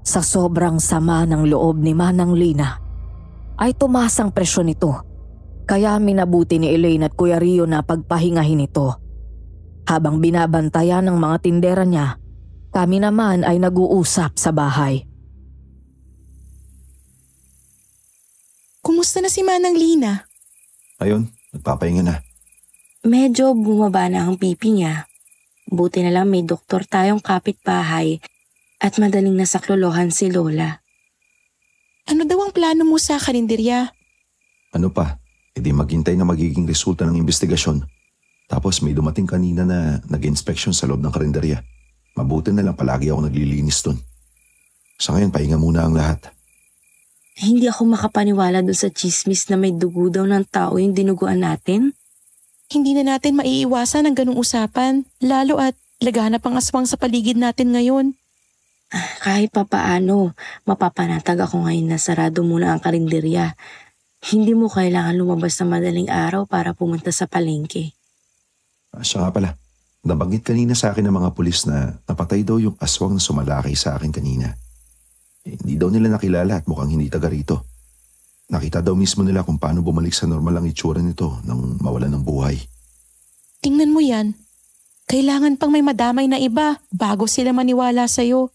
Sa sobrang sama ng loob ni Manang Lina, ay tumaas ang presyo nito. Kaya minabuti ni Elaine at Kuya Rio na pagpahingahin ito. Habang binabantayan ng mga tindera niya, kami naman ay nag-uusap sa bahay. Kumusta na si Manang Lina? Ayun, nagpapahinga na. Medyo bumaba na ang pipi niya. Buti na lang may doktor tayong kapitbahay at madaling nasaklolohan si Lola. Ano daw ang plano mo sa karinderya? Ano pa? E di maghintay na magiging resulta ng investigasyon. Tapos may dumating kanina na nag-inspection sa loob ng karinderya. Mabuti na lang palagi ako naglilinis dun. Sa ngayon, pahinga muna ang lahat. Hindi ako makapaniwala doon sa chismis na may dugo daw ng tao yung dinuguan natin. Hindi na natin maiiwasan ang ganung usapan, lalo at laganap ang aswang sa paligid natin ngayon. Kahit papaano, mapapanatag ako ngayon na sarado muna ang karinderya. Hindi mo kailangan lumabas sa madaling araw para pumunta sa palengke. Siya nga pala, nabanggit kanina sa akin ng mga pulis na napatay daw yung aswang na sumalakay sa akin kanina. Hindi daw nila nakilala at mukhang hindi taga rito. Nakita daw mismo nila kung paano bumalik sa normal ang itsura nito nang mawalan ng buhay. Tingnan mo yan. Kailangan pang may madamay na iba bago sila maniwala sa'yo.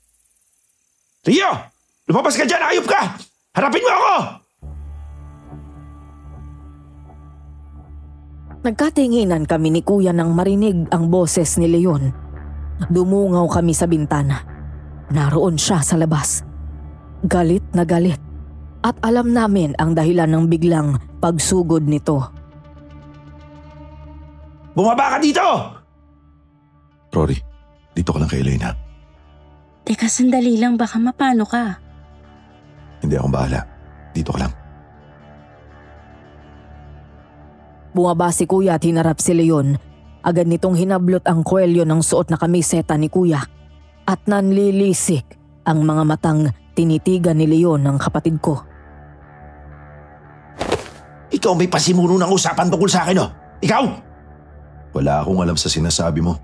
Rio! Lumabas ka dyan! Ayop ka! Harapin mo ako! Nagkatinginan kami ni Kuya nang marinig ang boses ni Leon. Dumungaw kami sa bintana. Naroon siya sa labas. Galit na galit. at alam namin ang dahilan ng biglang pagsugod nito. Bumaba ka dito! Rory, dito ka lang kay Elena. Teka, sandali lang, baka mapano ka. Hindi akong bahala. Dito ka lang. Bumaba si Kuya at hinarap si Leon. Agad nitong hinablot ang kwelyo ng suot na kamiseta ni Kuya. At nanlilisik ang mga matang tinitigan ni Leon ng kapatid ko. Ikaw may pasimuno ng usapan tungkol sa akin, oh. Ikaw! Wala akong alam sa sinasabi mo.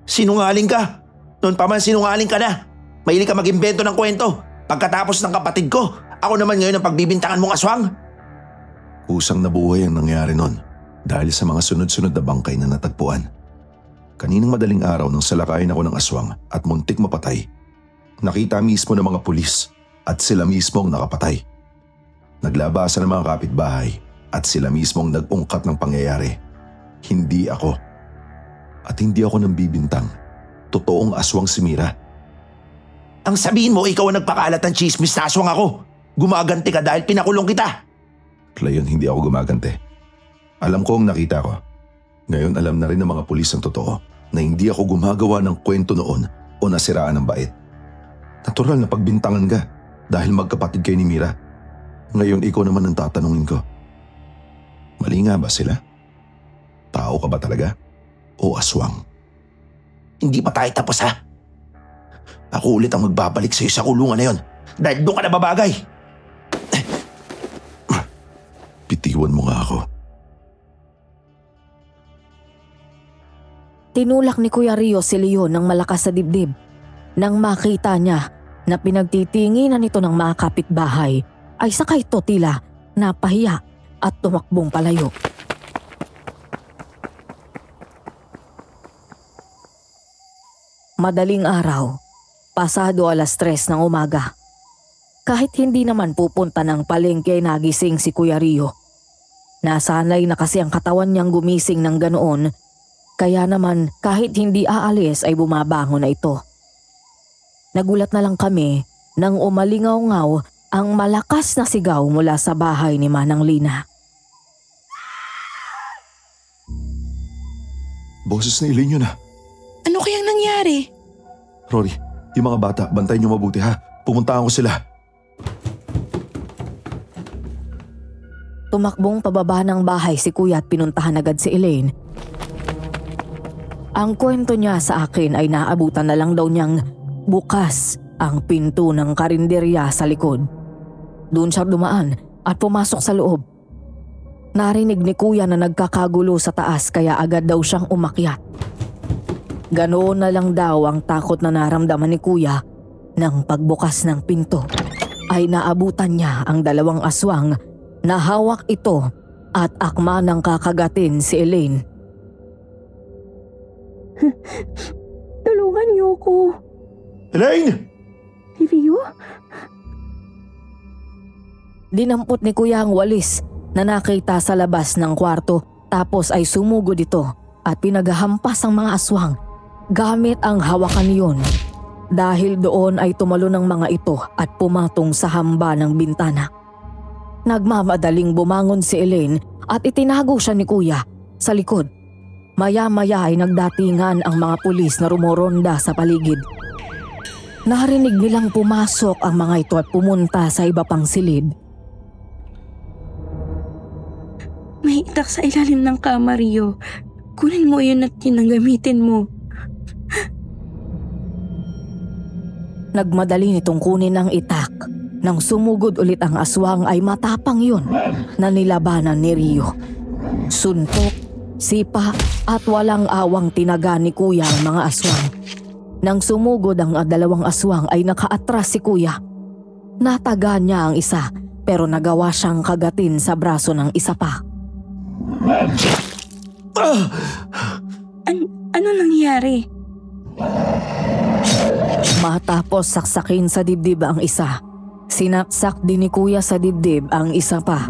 Sinungaling ka. Noon pa man sinungaling ka na. Mahilig ka mag-imbento ng kwento. Pagkatapos ng kapatid ko, ako naman ngayon ang pagbibintangan mong aswang. Kusang nabuhay ang nangyari noon dahil sa mga sunod-sunod na bangkay na natagpuan. Kaninang madaling araw nang salakayin ako ng aswang at muntik mapatay, nakita mismo ng mga pulis at sila mismo ang nakapatay. Naglabasan ng mga kapitbahay at sila mismo ang nag-ungkat ng pangyayari. Hindi ako. At hindi ako nang bibintang. Totoong aswang si Mira. Ang sabihin mo, ikaw ang nagpakalat ng chismis na aswang ako. Gumaganti ka dahil pinakulong kita. Leon, hindi ako gumagante. Alam ko ang nakita ko. Ngayon alam na rin ng mga pulis ang totoo na hindi ako gumagawa ng kwento noon o nasiraan ng bait. Natural na pagbintangan ka dahil magkapatid kayo ni Mira. Ngayon ikaw naman ang tatanungin ko. Mali nga ba sila? Tao ka ba talaga? O aswang? Hindi pa tayo tapos, ha? Ako ulit ang magbabalik sa'yo sa kulungan na yon dahil doon ka nababagay. Bitiwan mo nga ako. Tinulak ni Kuya Rio si Leon ng malakas sa dibdib. Nang makita niya na pinagtitinginan nito ng mga kapitbahay, ay sakay ito tila napahiya at tumakbong palayo. Madaling araw, pasado 3:00 ng umaga. Kahit hindi naman pupunta ng palengke ay nagising si Kuya Rio. Nasanay na kasi ang katawan niyang gumising ng ganoon, kaya naman kahit hindi aalis ay bumabangon na ito. Nagulat na lang kami nang umalingaw-ngaw ang malakas na sigaw mula sa bahay ni Manang Lina. Boses ni Elaine yun, ha? Ano kayang nangyari? Rory, yung mga bata, bantayan niyo mabuti, ha? Pumuntahan ko sila. Tumakbong pababa ng bahay si Kuya at pinuntahan agad si Elaine. Ang kwento niya sa akin ay naabutan na lang daw niyang bukas ang pinto ng karinderya sa likod. Doon siya dumaan at pumasok sa loob. Narinig ni Kuya na nagkakagulo sa taas kaya agad daw siyang umakyat. Ganoon na lang daw ang takot na naramdaman ni Kuya nang pagbukas ng pinto ay naabutan niya ang 2 aswang na hawak ito at akma ng kakagatin si Elaine. Tulungan niyo ko. Elaine! Rio? Dinampot ni Kuya ang walis na nakita sa labas ng kwarto tapos ay sumugod ito at pinaghahampas ang mga aswang gamit ang hawakan niyon. Dahil doon ay tumalo ng mga ito at pumatong sa hamba ng bintana. Nagmamadaling bumangon si Elaine at itinago siya ni Kuya sa likod. Maya-maya ay nagdatingan ang mga pulis na rumoronda sa paligid. Narinig nilang pumasok ang mga ito at pumunta sa iba pang silid. May itak sa ilalim ng kama, Rio. Kunin mo yun at yun ang gamitin mo. Nagmadali nitong kunin ang itak. Nang sumugod ulit ang aswang ay matapang yun na nilabanan ni Rio. Suntok, sipa at walang awang tinaga ni Kuya ang mga aswang. Nang sumugod ang 2 aswang ay nakaatras si Kuya. Nataga niya ang isa pero nagawa siyang kagatin sa braso ng isa pa. Ano nangyari? Matapos saksakin sa dibdib ang isa, sinaksak din ni Kuya sa dibdib ang isa pa.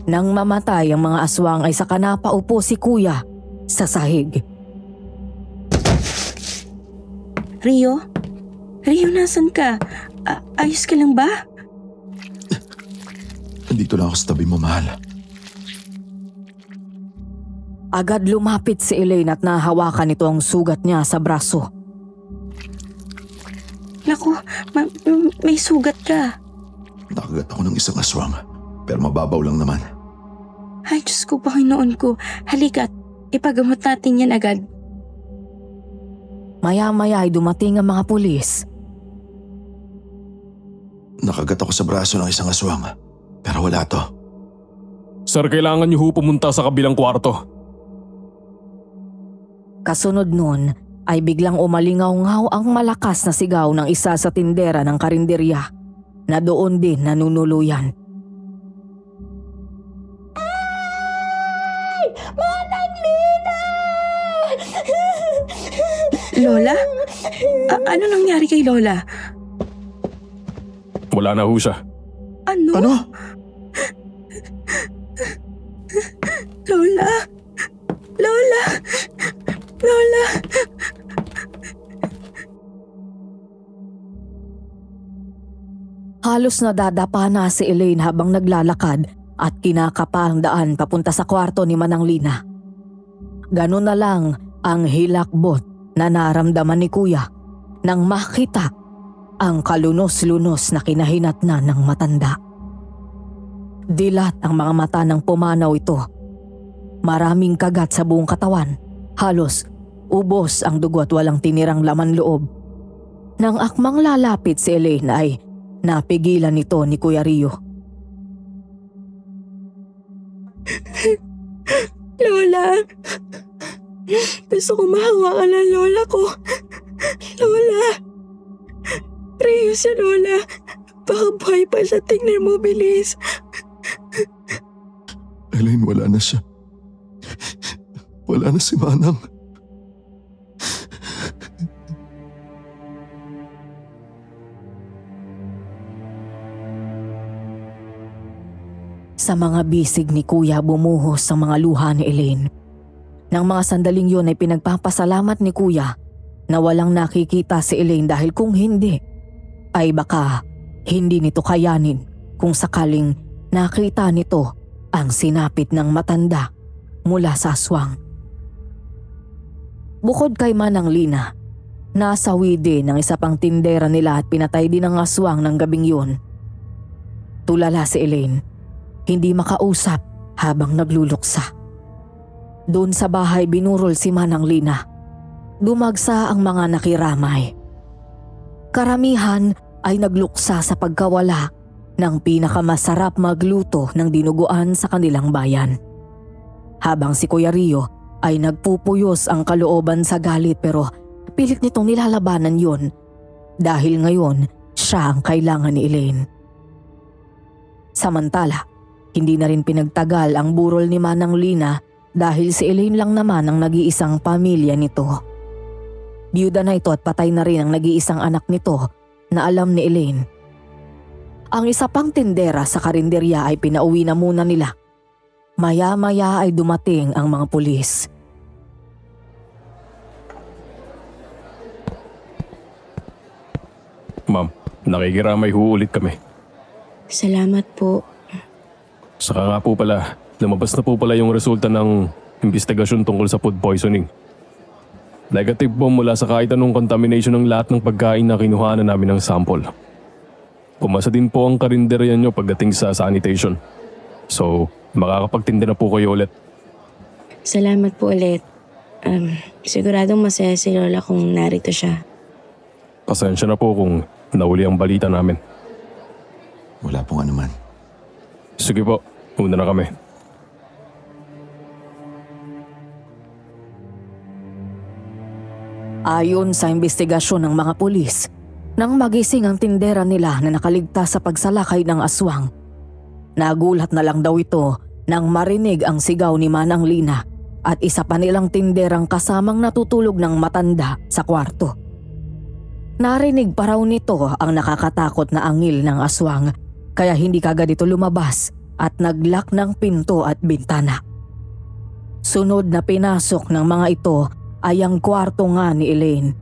Nang mamatay ang mga aswang ay saka napaupo si Kuya sa sahig. Rio? Rio, nasan ka? Ayos ka lang ba? Andito lang ako sa tabi mo, mahal. Agad lumapit si Elaine at nahawakan nito ang sugat niya sa braso. Naku, may sugat ka. Nakagat ako ng isang aswang, pero mababaw lang naman. Ay, Diyos ko, Panginoon ko. Halika't, ipagamot natin yan agad. Maya-maya ay dumating ang mga pulis. Nakagat ako sa braso ng isang aswang, pero wala to. Sir, kailangan niyo pumunta sa kabilang kwarto. Kasunod nun ay biglang umalingaw-ngaw ang malakas na sigaw ng isa sa tindera ng karinderya na doon din nanunuluyan. Ay! Manang Lina! Lola? Ano nangyari kay Lola? Wala na ho siya. Ano? Lola? Lola? Lola? Halos nadadapa na si Elaine habang naglalakad at kinakapa ang daan papunta sa kwarto ni Manang Lina. Ganun na lang ang hilakbot na naramdaman ni Kuya nang makita ang kalunos-lunos na kinahinatnan ng matanda. Dilat ang mga mata ng pumanaw ito. Maraming kagat sa buong katawan. Halos ubos ang dugo at walang tinirang laman loob. Nang akmang lalapit si Elaine ay napigilan nito ni Kuya Rio. Lola? Gusto ko mahawakan ang lola ko. Lola? Rio si Lola. Baka buhay pa siya. Tingnan mo, bilis. Elaine, wala na siya. Wala na si Manang. Sa mga bisig ni Kuya bumuhos ang mga luha ni Elaine. Nang mga sandaling yun ay pinagpapasalamat ni Kuya na walang nakikita si Elaine dahil kung hindi, ay baka hindi nito kayanin kung sakaling nakita nito ang sinapit ng matanda mula sa aswang. Bukod kay Manang Lina, nasawi din ng isa pang tindera nila at pinatay din ang aswang ng gabing yun. Tulala si Elaine. Hindi makausap habang nagluluksa. Doon sa bahay binurol si Manang Lina. Dumagsa ang mga nakiramay. Karamihan ay nagluksa sa pagkawala ng pinakamasarap magluto ng dinuguan sa kanilang bayan. Habang si Kuya Rio ay nagpupuyos ang kalooban sa galit pero pilit nitong nilalabanan yun dahil ngayon siya ang kailangan ni Elaine. Samantala, hindi na rin pinagtagal ang burol ni Manang Lina dahil si Elaine lang naman ang nag-iisang pamilya nito. Biyuda na ito at patay na rin ang nag-iisang anak nito na alam ni Elaine. Ang isa pang tindera sa karinderya ay pinauwi na muna nila. Maya-maya ay dumating ang mga pulis. Ma'am, nakikiramay ho ulit kami. Salamat po. Saka nga po pala, lumabas na po pala yung resulta ng investigasyon tungkol sa food poisoning. Negative po mula sa kahit anong contamination ng lahat ng pagkain na kinuhaan na namin ng sample. Pumasa din po ang karinderya nyo pagdating sa sanitation. So, makakapagtinda na po kayo ulit. Salamat po ulit. Siguradong masaya si Lola kung narito siya. Pasensya na po kung nauli ang balita namin. Wala pong anuman. Sige po, una na kami. Ayon sa investigasyon ng mga pulis, nang magising ang tindera nila na nakaligtas sa pagsalakay ng aswang, nagulat na lang daw ito nang marinig ang sigaw ni Manang Lina at isa pa nilang tinderang kasamang natutulog ng matanda sa kwarto. Narinig pa raw nito ang nakakatakot na angil ng aswang kaya hindi kagad ito lumabas at naglock ng pinto at bintana. Sunod na pinasok ng mga ito ay ang kwarto nga ni Elaine.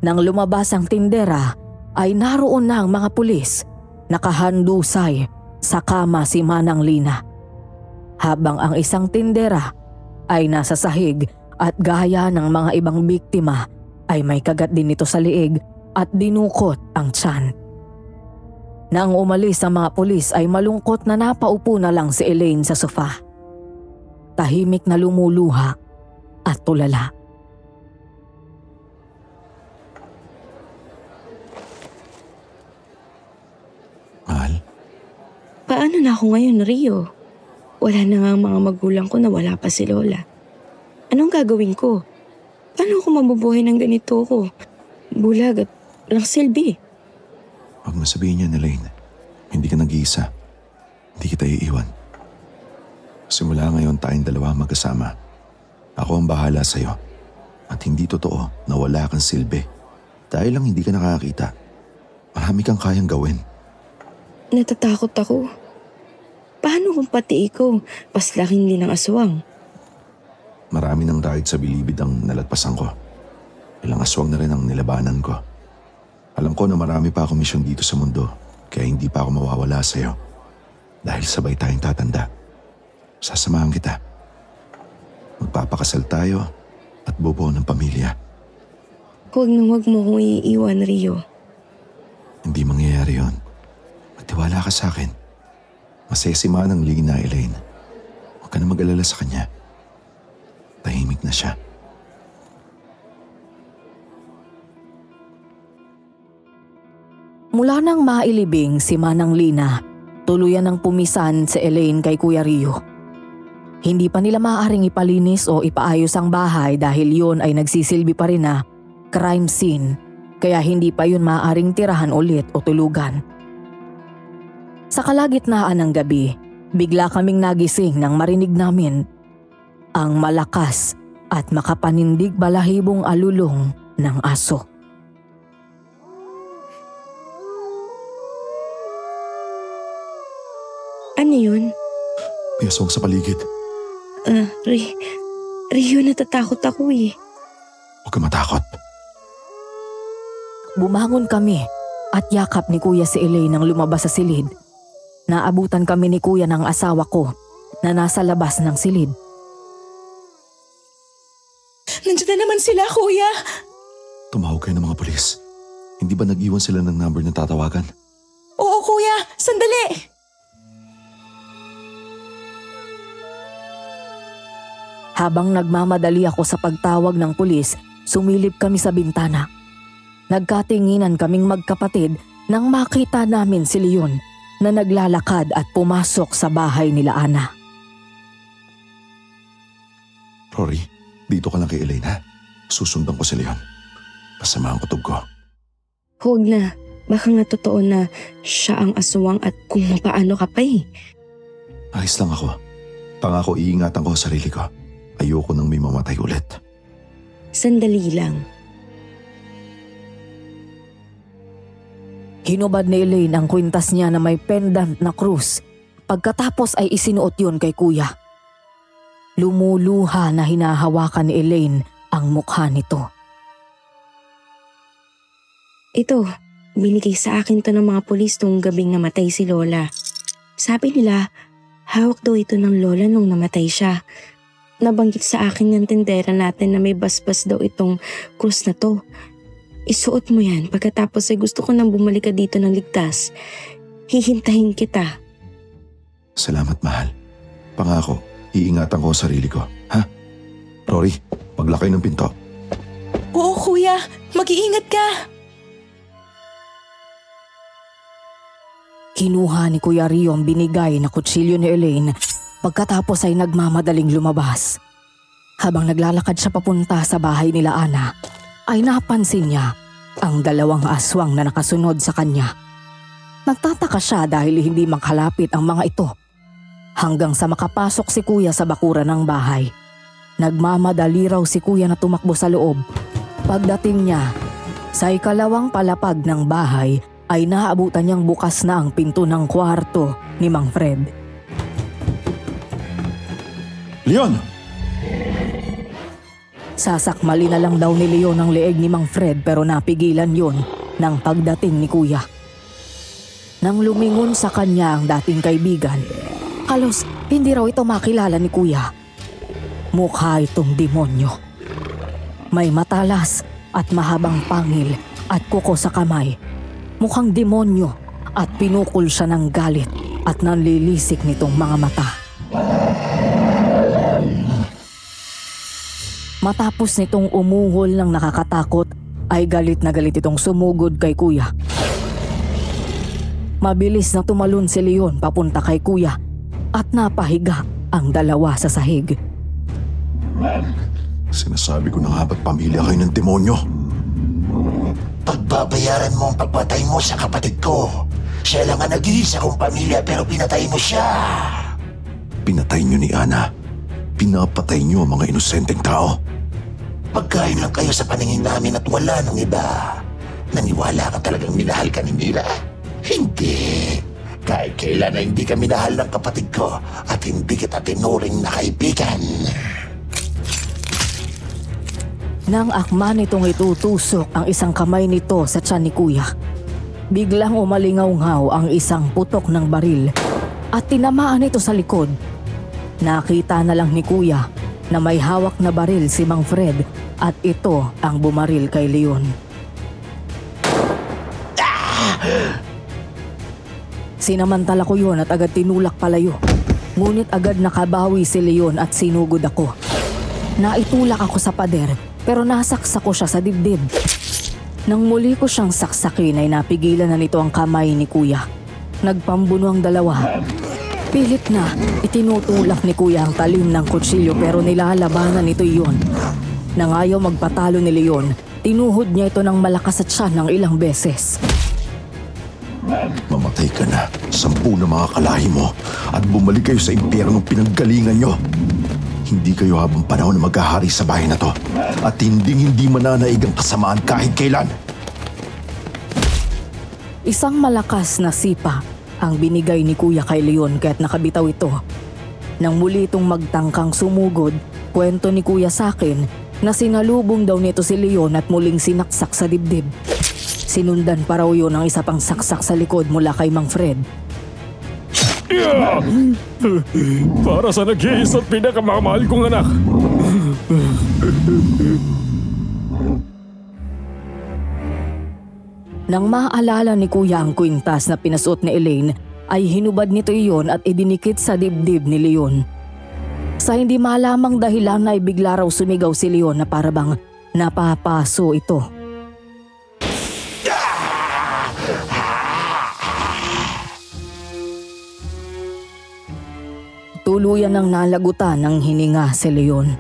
Nang lumabas ang tindera ay naroon na ang mga pulis, nakahandusay sa kama si Manang Lina, habang ang isang tindera ay nasa sahig at gaya ng mga ibang biktima ay may kagat din ito sa liig at dinukot ang tiyan. Nang umalis ang mga pulis ay malungkot na napaupo na lang si Elaine sa sofa. Tahimik na lumuluha at tulala. Mahal, Paano na ako ngayon, Rio? Wala na nga ang mga magulang ko na wala pa si Lola. Anong gagawin ko? Paano ako mabubuhay ng ganito ko? Bulag at walang silbi. huwag mo sabihin yan, Elaine. Hindi ka nag-iisa. Hindi kita iiwan. Simula ngayon tayong dalawa magkasama. Ako ang bahala sa'yo. At hindi totoo na wala kang silbi. Dahil lang hindi ka nakakita. Marami kang kayang gawin. Natatakot ako. Paano kung pati ikaw, paslakin din ng aswang? Marami ng raid sa bilibid ang nalagpasan ko. Ilang aswang na rin ang nilabanan ko. Alam ko na marami pa akong misyon dito sa mundo, kaya hindi pa ako mawawala sa'yo. Dahil sabay tayong tatanda. Sasamahan kita. Magpapakasal tayo at bubuo ng pamilya. Huwag mo kong iiwan, Rio. Hindi mangyayari yon. Magtiwala ka sa akin. Masaya si Manang Lina, Elaine. Huwag ka na mag-alala sa kanya. Tahimik na siya. Mula nang mailibing si Manang Lina, tuluyan ng pumisan si Elaine kay Kuya Rio. Hindi pa nila maaaring ipalinis o ipaayos ang bahay dahil yun ay nagsisilbi pa rin na crime scene, kaya hindi pa yun maaaring tirahan ulit o tulugan. Sa kalagitnaan ng gabi, bigla kaming nagising nang marinig namin ang malakas at makapanindig balahibong alulong ng aso. Ano yun? May aswang sa paligid. Rio, natatakot ako eh. Huwag ka matakot. Bumangon kami at yakap ni Kuya si Elaine nang lumabas sa silid. Naabutan kami ni Kuya ng asawa ko na nasa labas ng silid. Nandiyan na naman sila, Kuya. Tumawag kayo ng mga pulis. Hindi ba nag-iwan sila ng number na tatawagan? Oo, Kuya. Sandali. Habang nagmamadali ako sa pagtawag ng pulis, sumilip kami sa bintana. Nagkatinginan kaming magkapatid nang makita namin si Leon na naglalakad at pumasok sa bahay nila Ana. Rory, dito ka lang kay Elaine, ha? Susundan ko si Leon. Pasama ang kutob ko. Huwag na. Baka nga totoo na siya ang aswang at kung paano ka pa eh. Ayos lang ako. Pangako iingatan ko sa sarili ko. Ayoko nang may mamatay ulit. Sandali lang. Hinubad ni Elaine ang kwintas niya na may pendant na krus. Pagkatapos ay isinuot yun kay Kuya. Lumuluha na hinahawakan ni Elaine ang mukha nito. Ito, binigay sa akin to ng mga pulis nung gabing namatay si Lola. Sabi nila, hawak daw ito ng Lola nung namatay siya. Nabanggit sa akin ng tindera natin na may basbas daw itong krus na to. Isuot mo yan pagkatapos ay gusto ko nang bumalik ka dito ng ligtas. Hihintahin kita. Salamat, mahal. Pangako, iingatan ko ang sarili ko, ha? Rory, maglakay ng pinto. Oo, Kuya. Mag-iingat ka. Kinuha ni Kuya Rio ang binigay na kutsilyo ni Elaine pagkatapos ay nagmamadaling lumabas. Habang naglalakad siya papunta sa bahay nila Ana, ay napansin niya ang dalawang aswang na nakasunod sa kanya. Nagtataka siya dahil hindi makalapit ang mga ito. Hanggang sa makapasok si Kuya sa bakuran ng bahay. Nagmamadali raw si Kuya na tumakbo sa loob. Pagdating niya, sa ikalawang palapag ng bahay ay naaabutan niyang bukas na ang pinto ng kwarto ni Mang Fred. Leon! Sasakmali na lang daw ni Leon ang leeg ni Mang Fred pero napigilan yon ng pagdating ni Kuya. Nang lumingon sa kanya ang dating kaibigan, halos hindi raw ito makilala ni Kuya. Mukha itong demonyo. May matalas at mahabang pangil at kuko sa kamay. Mukhang demonyo at pinukol siya ng galit at nanlilisik nitong mga mata. Matapos nitong umuhol ng nakakatakot, ay galit na galit itong sumugod kay Kuya. Mabilis na tumalon si Leon papunta kay Kuya at napahiga ang dalawa sa sahig. Sinasabi ko na nga ba't pamilya kayo ng demonyo? Pagbabayaran mo ang pagpatay mo sa kapatid ko. Siya lang ang nag-iisa kong pamilya pero pinatay mo siya. Pinatay niyo ni Ana. Pinapatay niyo ang mga inosenteng tao. Pagkain lang kayo sa paningin namin at wala nang iba. Naniwala ka talagang minahal ka ni Mira? Hindi. Kahit kailan na hindi ka minahal ng kapatid ko at hindi kita tinuring na kaibigan. Nang akma nitong itutusok ang isang kamay nito sa tiyan ni Kuya, biglang umalingaw-ngaw ang isang putok ng baril at tinamaan ito sa likod. Nakita na lang ni Kuya na may hawak na baril si Mang Fred at ito ang bumaril kay Leon. Sinamantala ko yun at agad tinulak palayo. Ngunit agad nakabawi si Leon at sinugod ako. Naitulak ako sa pader pero nasaksak ko siya sa dibdib. Nang muli ko siyang saksakin ay napigilan na nito ang kamay ni Kuya. Nagpambuno ang dalawa. Pilit na itinutulak ni Kuya ang talim ng kutsilyo pero nilalabanan nito iyon. Nang ayaw magpatalo ni Leon, tinuhod niya ito ng malakas at siya ng ilang beses. Mamatay ka na, 10 na mga kalahi mo at bumalik kayo sa impyernong pinanggalingan nyo. Hindi kayo habang panahon na maghahari sa bahay na to at hindi mananaig ang kasamaan kahit kailan. Isang malakas na sipa ang binigay ni Kuya kay Leon kaya't nakabitaw ito. Nang muli itong magtangkang sumugod, kwento ni Kuya sa akin na sinalubong daw nito si Leon at muling sinaksak sa dibdib. Sinundan pa raw yun ng isa pang saksak sa likod mula kay Mang Fred. Para sa nag-iisa at pinakamamahal kong anak. Nang maalala ni Kuya ang kwintas na pinasuot ni Elaine, ay hinubad nito iyon at idinikit sa dibdib ni Leon. Sa hindi malamang dahilan ay bigla raw sumigaw si Leon na parabang napapaso ito. Tuluyan ng nalagutan ng hininga si Leon.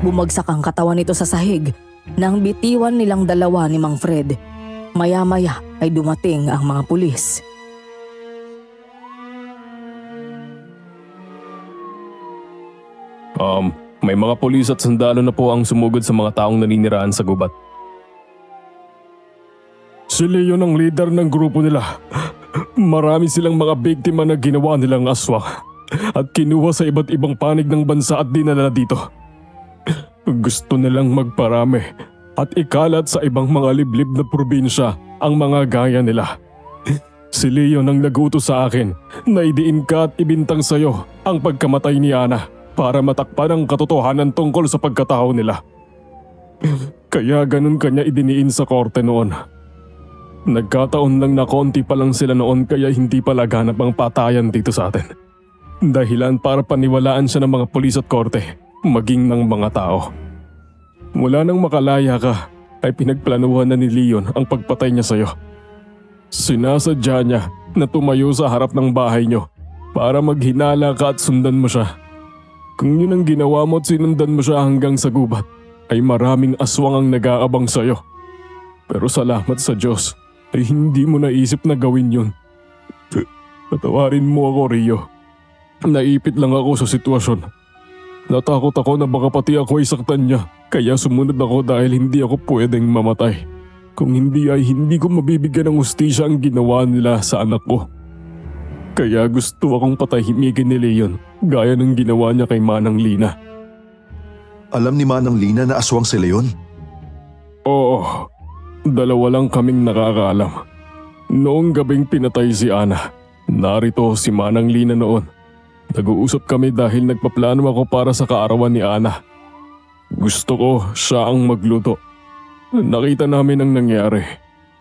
Bumagsak ang katawan nito sa sahig nang bitiwan nilang dalawa ni Mang Fred. Maya-maya ay dumating ang mga pulis. May mga pulis at sundalo na po ang sumugod sa mga taong naniniraan sa gubat. Si Leon ang leader ng grupo nila. Marami silang mga biktima na ginawa nilang aswang at kinuha sa iba't ibang panig ng bansa at dinala dito. Gusto nilang magparami at ikalat sa ibang mga liblib na probinsya ang mga gaya nila. Si Leon ang nagutos sa akin na idiin ka at ibintang sayo ang pagkamatay ni Ana para matakpan ang katotohanan tungkol sa pagkatao nila. Kaya ganun kanya idiniin sa korte noon. Nagkataon lang na konti pa lang sila noon kaya hindi pa laganap ang patayan dito sa atin. Dahilan para paniwalaan siya ng mga pulis at korte, maging ng mga tao. Mula nang makalaya ka, ay pinagplanuhan na ni Leon ang pagpatay niya sa'yo. Sinasadya niya na tumayo sa harap ng bahay niyo para maghinala ka at sundan mo siya. Kung yun ang ginawa mo at sinundan mo siya hanggang sa gubat, ay maraming aswang ang nag-aabang sa'yo. Pero salamat sa Diyos ay hindi mo naisip na gawin yun. Patawarin mo ako, Rio. Naipit lang ako sa sitwasyon. Natakot ako na baka pati ako ay saktan niya, kaya sumunod ako dahil hindi ako pwedeng mamatay. Kung hindi ay hindi ko mabibigyan ng hustisya ang ginawa nila sa anak ko. Kaya gusto akong patahimikin ni Leon, gaya ng ginawa niya kay Manang Lina. Alam ni Manang Lina na aswang si Leon? Oo, dalawa lang kaming nakakaalam. Noong gabing pinatay si Ana, narito si Manang Lina noon. Nag-uusap kami dahil nagpaplano ako para sa kaarawan ni Ana. Gusto ko siya ang magluto. Nakita namin ang nangyari.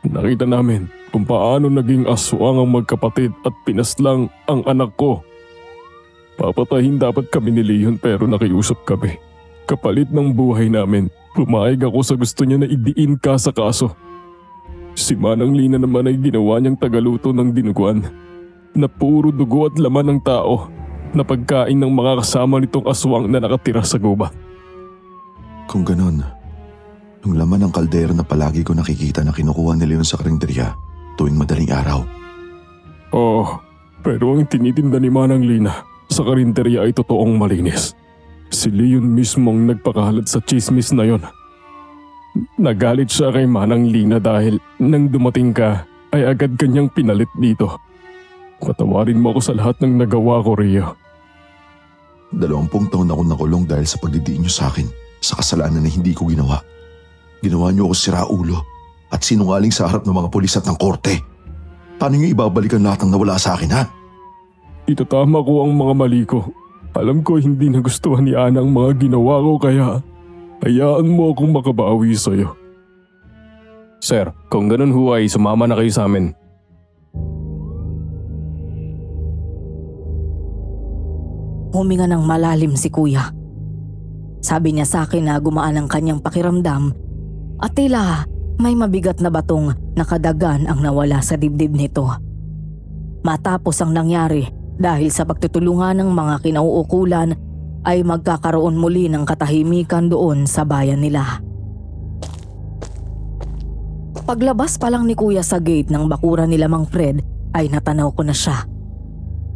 Nakita namin kung paano naging aswang ang magkapatid at pinaslang ang anak ko. Papatahin dapat kami ni Leon pero nakiusap kami. Kapalit ng buhay namin, pumayag ako sa gusto niya na idiin ka sa kaso. Si Manang Lina naman ay ginawa niyang tagaluto ng dinuguan na puro dugo at laman ng tao na pagkain ng mga kasama nitong aswang na nakatira sa gubat. Kung ganun, yung laman ng kaldero na palagi ko nakikita na kinukuha ni Leon sa karinderya tuwing madaling araw. Oo, pero ang tinitinda ni Manang Lina sa karinderya ay totoong malinis. Si Leon mismong nagpakahalat sa chismis na yon. Nagalit siya kay Manang Lina dahil nang dumating ka ay agad kanyang pinalit dito. Patawarin mo ako sa lahat ng nagawa ko, Rio. 20 taon ako nakulong dahil sa pagdidiin niyo sa akin sa kasalanan na hindi ko ginawa. Ginawa niyo ako siraulo at sinungaling sa harap ng mga pulis at ng korte. Paano niyo ibabalik ang lahat ng nawala sa akin, ha? Itatama ko ang mga mali ko. Alam ko hindi nagustuhan ni Ana ang mga ginawa ko kaya hayaan mo akong makabawi sa'yo. Sir, kung ganun ho ay sumama na kayo sa amin. Huminga ng malalim si Kuya. Sabi niya sa akin na gumaan ang kanyang pakiramdam at tila may mabigat na batong nakadagan ang nawala sa dibdib nito. Matapos ang nangyari dahil sa pagtutulungan ng mga kinauukulan ay magkakaroon muli ng katahimikan doon sa bayan nila. Paglabas pa lang ni Kuya sa gate ng bakuran nila Mang Fred ay natanaw ko na siya.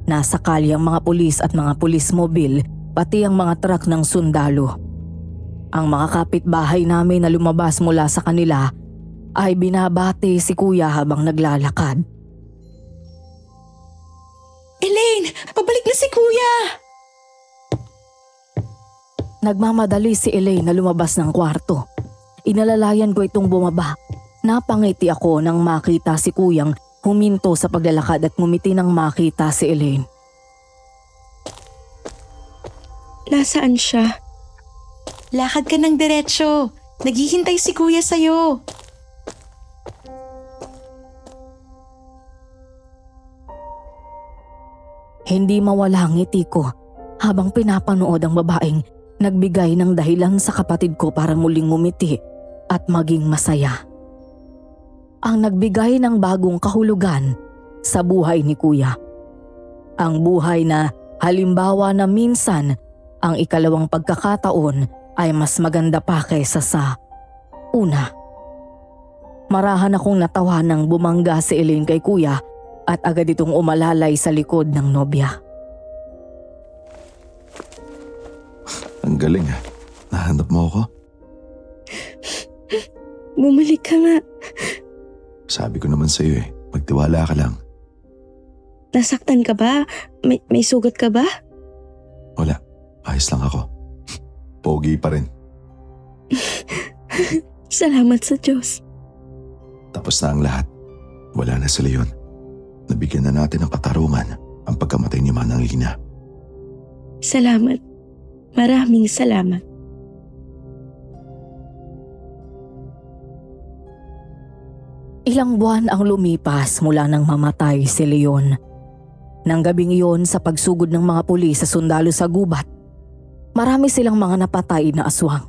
Nasa kalye ang mga pulis at mga pulis mobil pati ang mga truck ng sundalo. Ang mga kapitbahay namin na lumabas mula sa kanila ay binabati si Kuya habang naglalakad. Elaine, pabalik na si Kuya! Nagmamadali si Elaine na lumabas ng kwarto. Inalalayan ko itong bumaba. Napangiti ako nang makita si Kuyang huminto sa paglalakad at ngumiti nang makita si Elaine. Nasaan siya? Lakad ka ng diretsyo. Naghihintay si Kuya sa'yo. Hindi mawala ang ngiti ko habang pinapanood ang babaeng nagbigay ng dahilan sa kapatid ko para muling ngumiti at maging masaya. Ang nagbigay ng bagong kahulugan sa buhay ni Kuya. Ang buhay na halimbawa na minsan ang ikalawang pagkakataon ay mas maganda pa kaysa sa una. Marahan akong natawa nang bumangga si Elaine kay Kuya at agad itong umalalay sa likod ng nobya. Ang galing, ha? Nahanap mo ako? Bumalik ka nga. Sabi ko naman sa'yo magtiwala ka lang. Nasaktan ka ba? May sugat ka ba? Wala, ayos lang ako. Pogi pa rin. Salamat sa Diyos. Tapos na ang lahat. Wala na si Leon. Nabigyan na natin ng katarungan ang pagkamatay ni Manang Lina. Salamat. Maraming salamat. Ilang buwan ang lumipas mula nang mamatay si Leon. Nang gabing iyon sa pagsugod ng mga pulis sa sundalo sa gubat, marami silang mga napatay na aswang.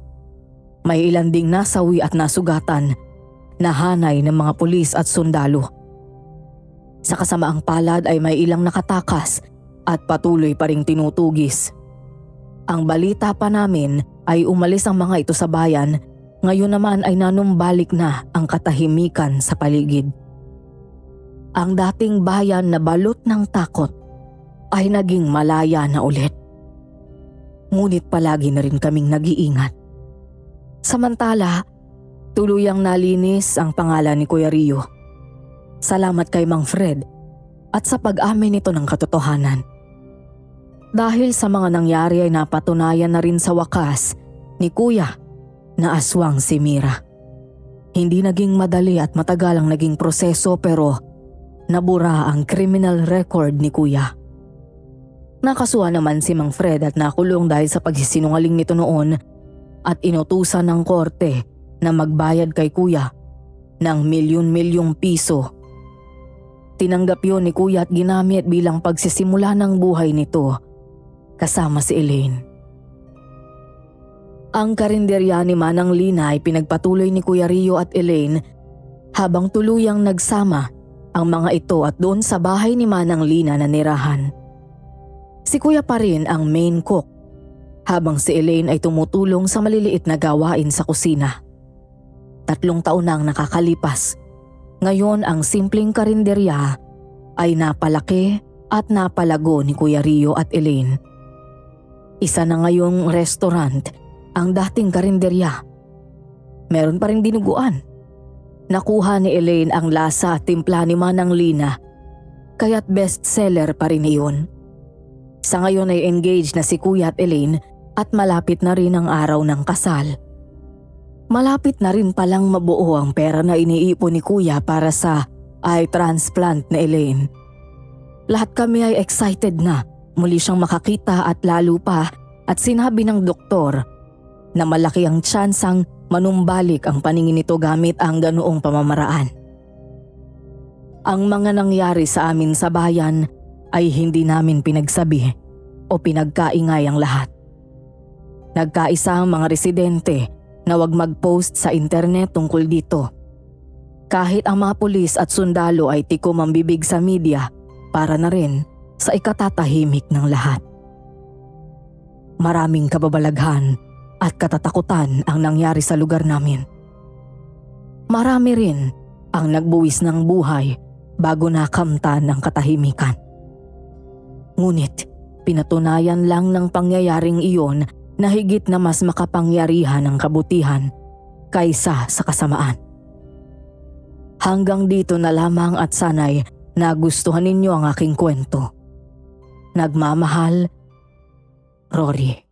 May ilan ding nasawi at nasugatan na hanay ng mga pulis at sundalo. Sa kasamaang palad ay may ilang nakatakas at patuloy pa ring tinutugis. Ang balita pa namin ay umalis ang mga ito sa bayan, ngayon naman ay nanumbalik na ang katahimikan sa paligid. Ang dating bayan na balot ng takot ay naging malaya na ulit. Ngunit palagi na rin kaming nag-iingat. Samantala, tuluyang nalinis ang pangalan ni Kuya Rio. Salamat kay Mang Fred at sa pag-amin nito ng katotohanan. Dahil sa mga nangyari ay napatunayan na rin sa wakas ni Kuya na aswang si Mira. Hindi naging madali at matagal ang naging proseso pero nabura ang criminal record ni Kuya. Nakasuhan naman si Mang Fred at nakulong dahil sa pagsisinungaling nito noon at inutusan ng korte na magbayad kay Kuya ng milyon-milyong piso. Tinanggap yun ni Kuya at ginamit bilang pagsisimula ng buhay nito kasama si Elaine. Ang karinderya ni Manang Lina ay pinagpatuloy ni Kuya Rio at Elaine habang tuluyang nagsama ang mga ito at doon sa bahay ni Manang Lina na nirahan. Si Kuya pa rin ang main cook habang si Elaine ay tumutulong sa maliliit na gawain sa kusina. 3 taon na ang nakakalipas. Ngayon ang simpleng karinderya ay napalaki at napalago ni Kuya Rio at Elaine. Isa na ngayong restaurant ang dating karinderya. Meron pa rin dinuguan. Nakuha ni Elaine ang lasa at timpla ni Manang Lina kaya't bestseller pa rin iyon. Sa ngayon ay engaged na si Kuya at Elaine at malapit na rin ang araw ng kasal. Malapit na rin palang mabuo ang pera na iniipon ni Kuya para sa eye transplant ni Elaine. Lahat kami ay excited na muli siyang makakita at lalo pa at sinabi ng doktor na malaki ang tsansang manumbalik ang paningin nito gamit ang ganoong pamamaraan. Ang mga nangyari sa amin sa bayan ay hindi namin pinagsabi o pinagkaingay ang lahat. Nagkaisa ang mga residente na wag mag-post sa internet tungkol dito. Kahit ang mga pulis at sundalo ay tikom ang bibig sa media para na rin sa ikatatahimik ng lahat. Maraming kababalaghan at katatakutan ang nangyari sa lugar namin. Marami rin ang nagbuwis ng buhay bago nakamtan ng katahimikan. Ngunit pinatunayan lang ng pangyayaring iyon na higit na mas makapangyarihan ang kabutihan kaysa sa kasamaan. Hanggang dito na lamang at sana'y nagustuhan ninyo ang aking kwento. Nagmamahal, Rory.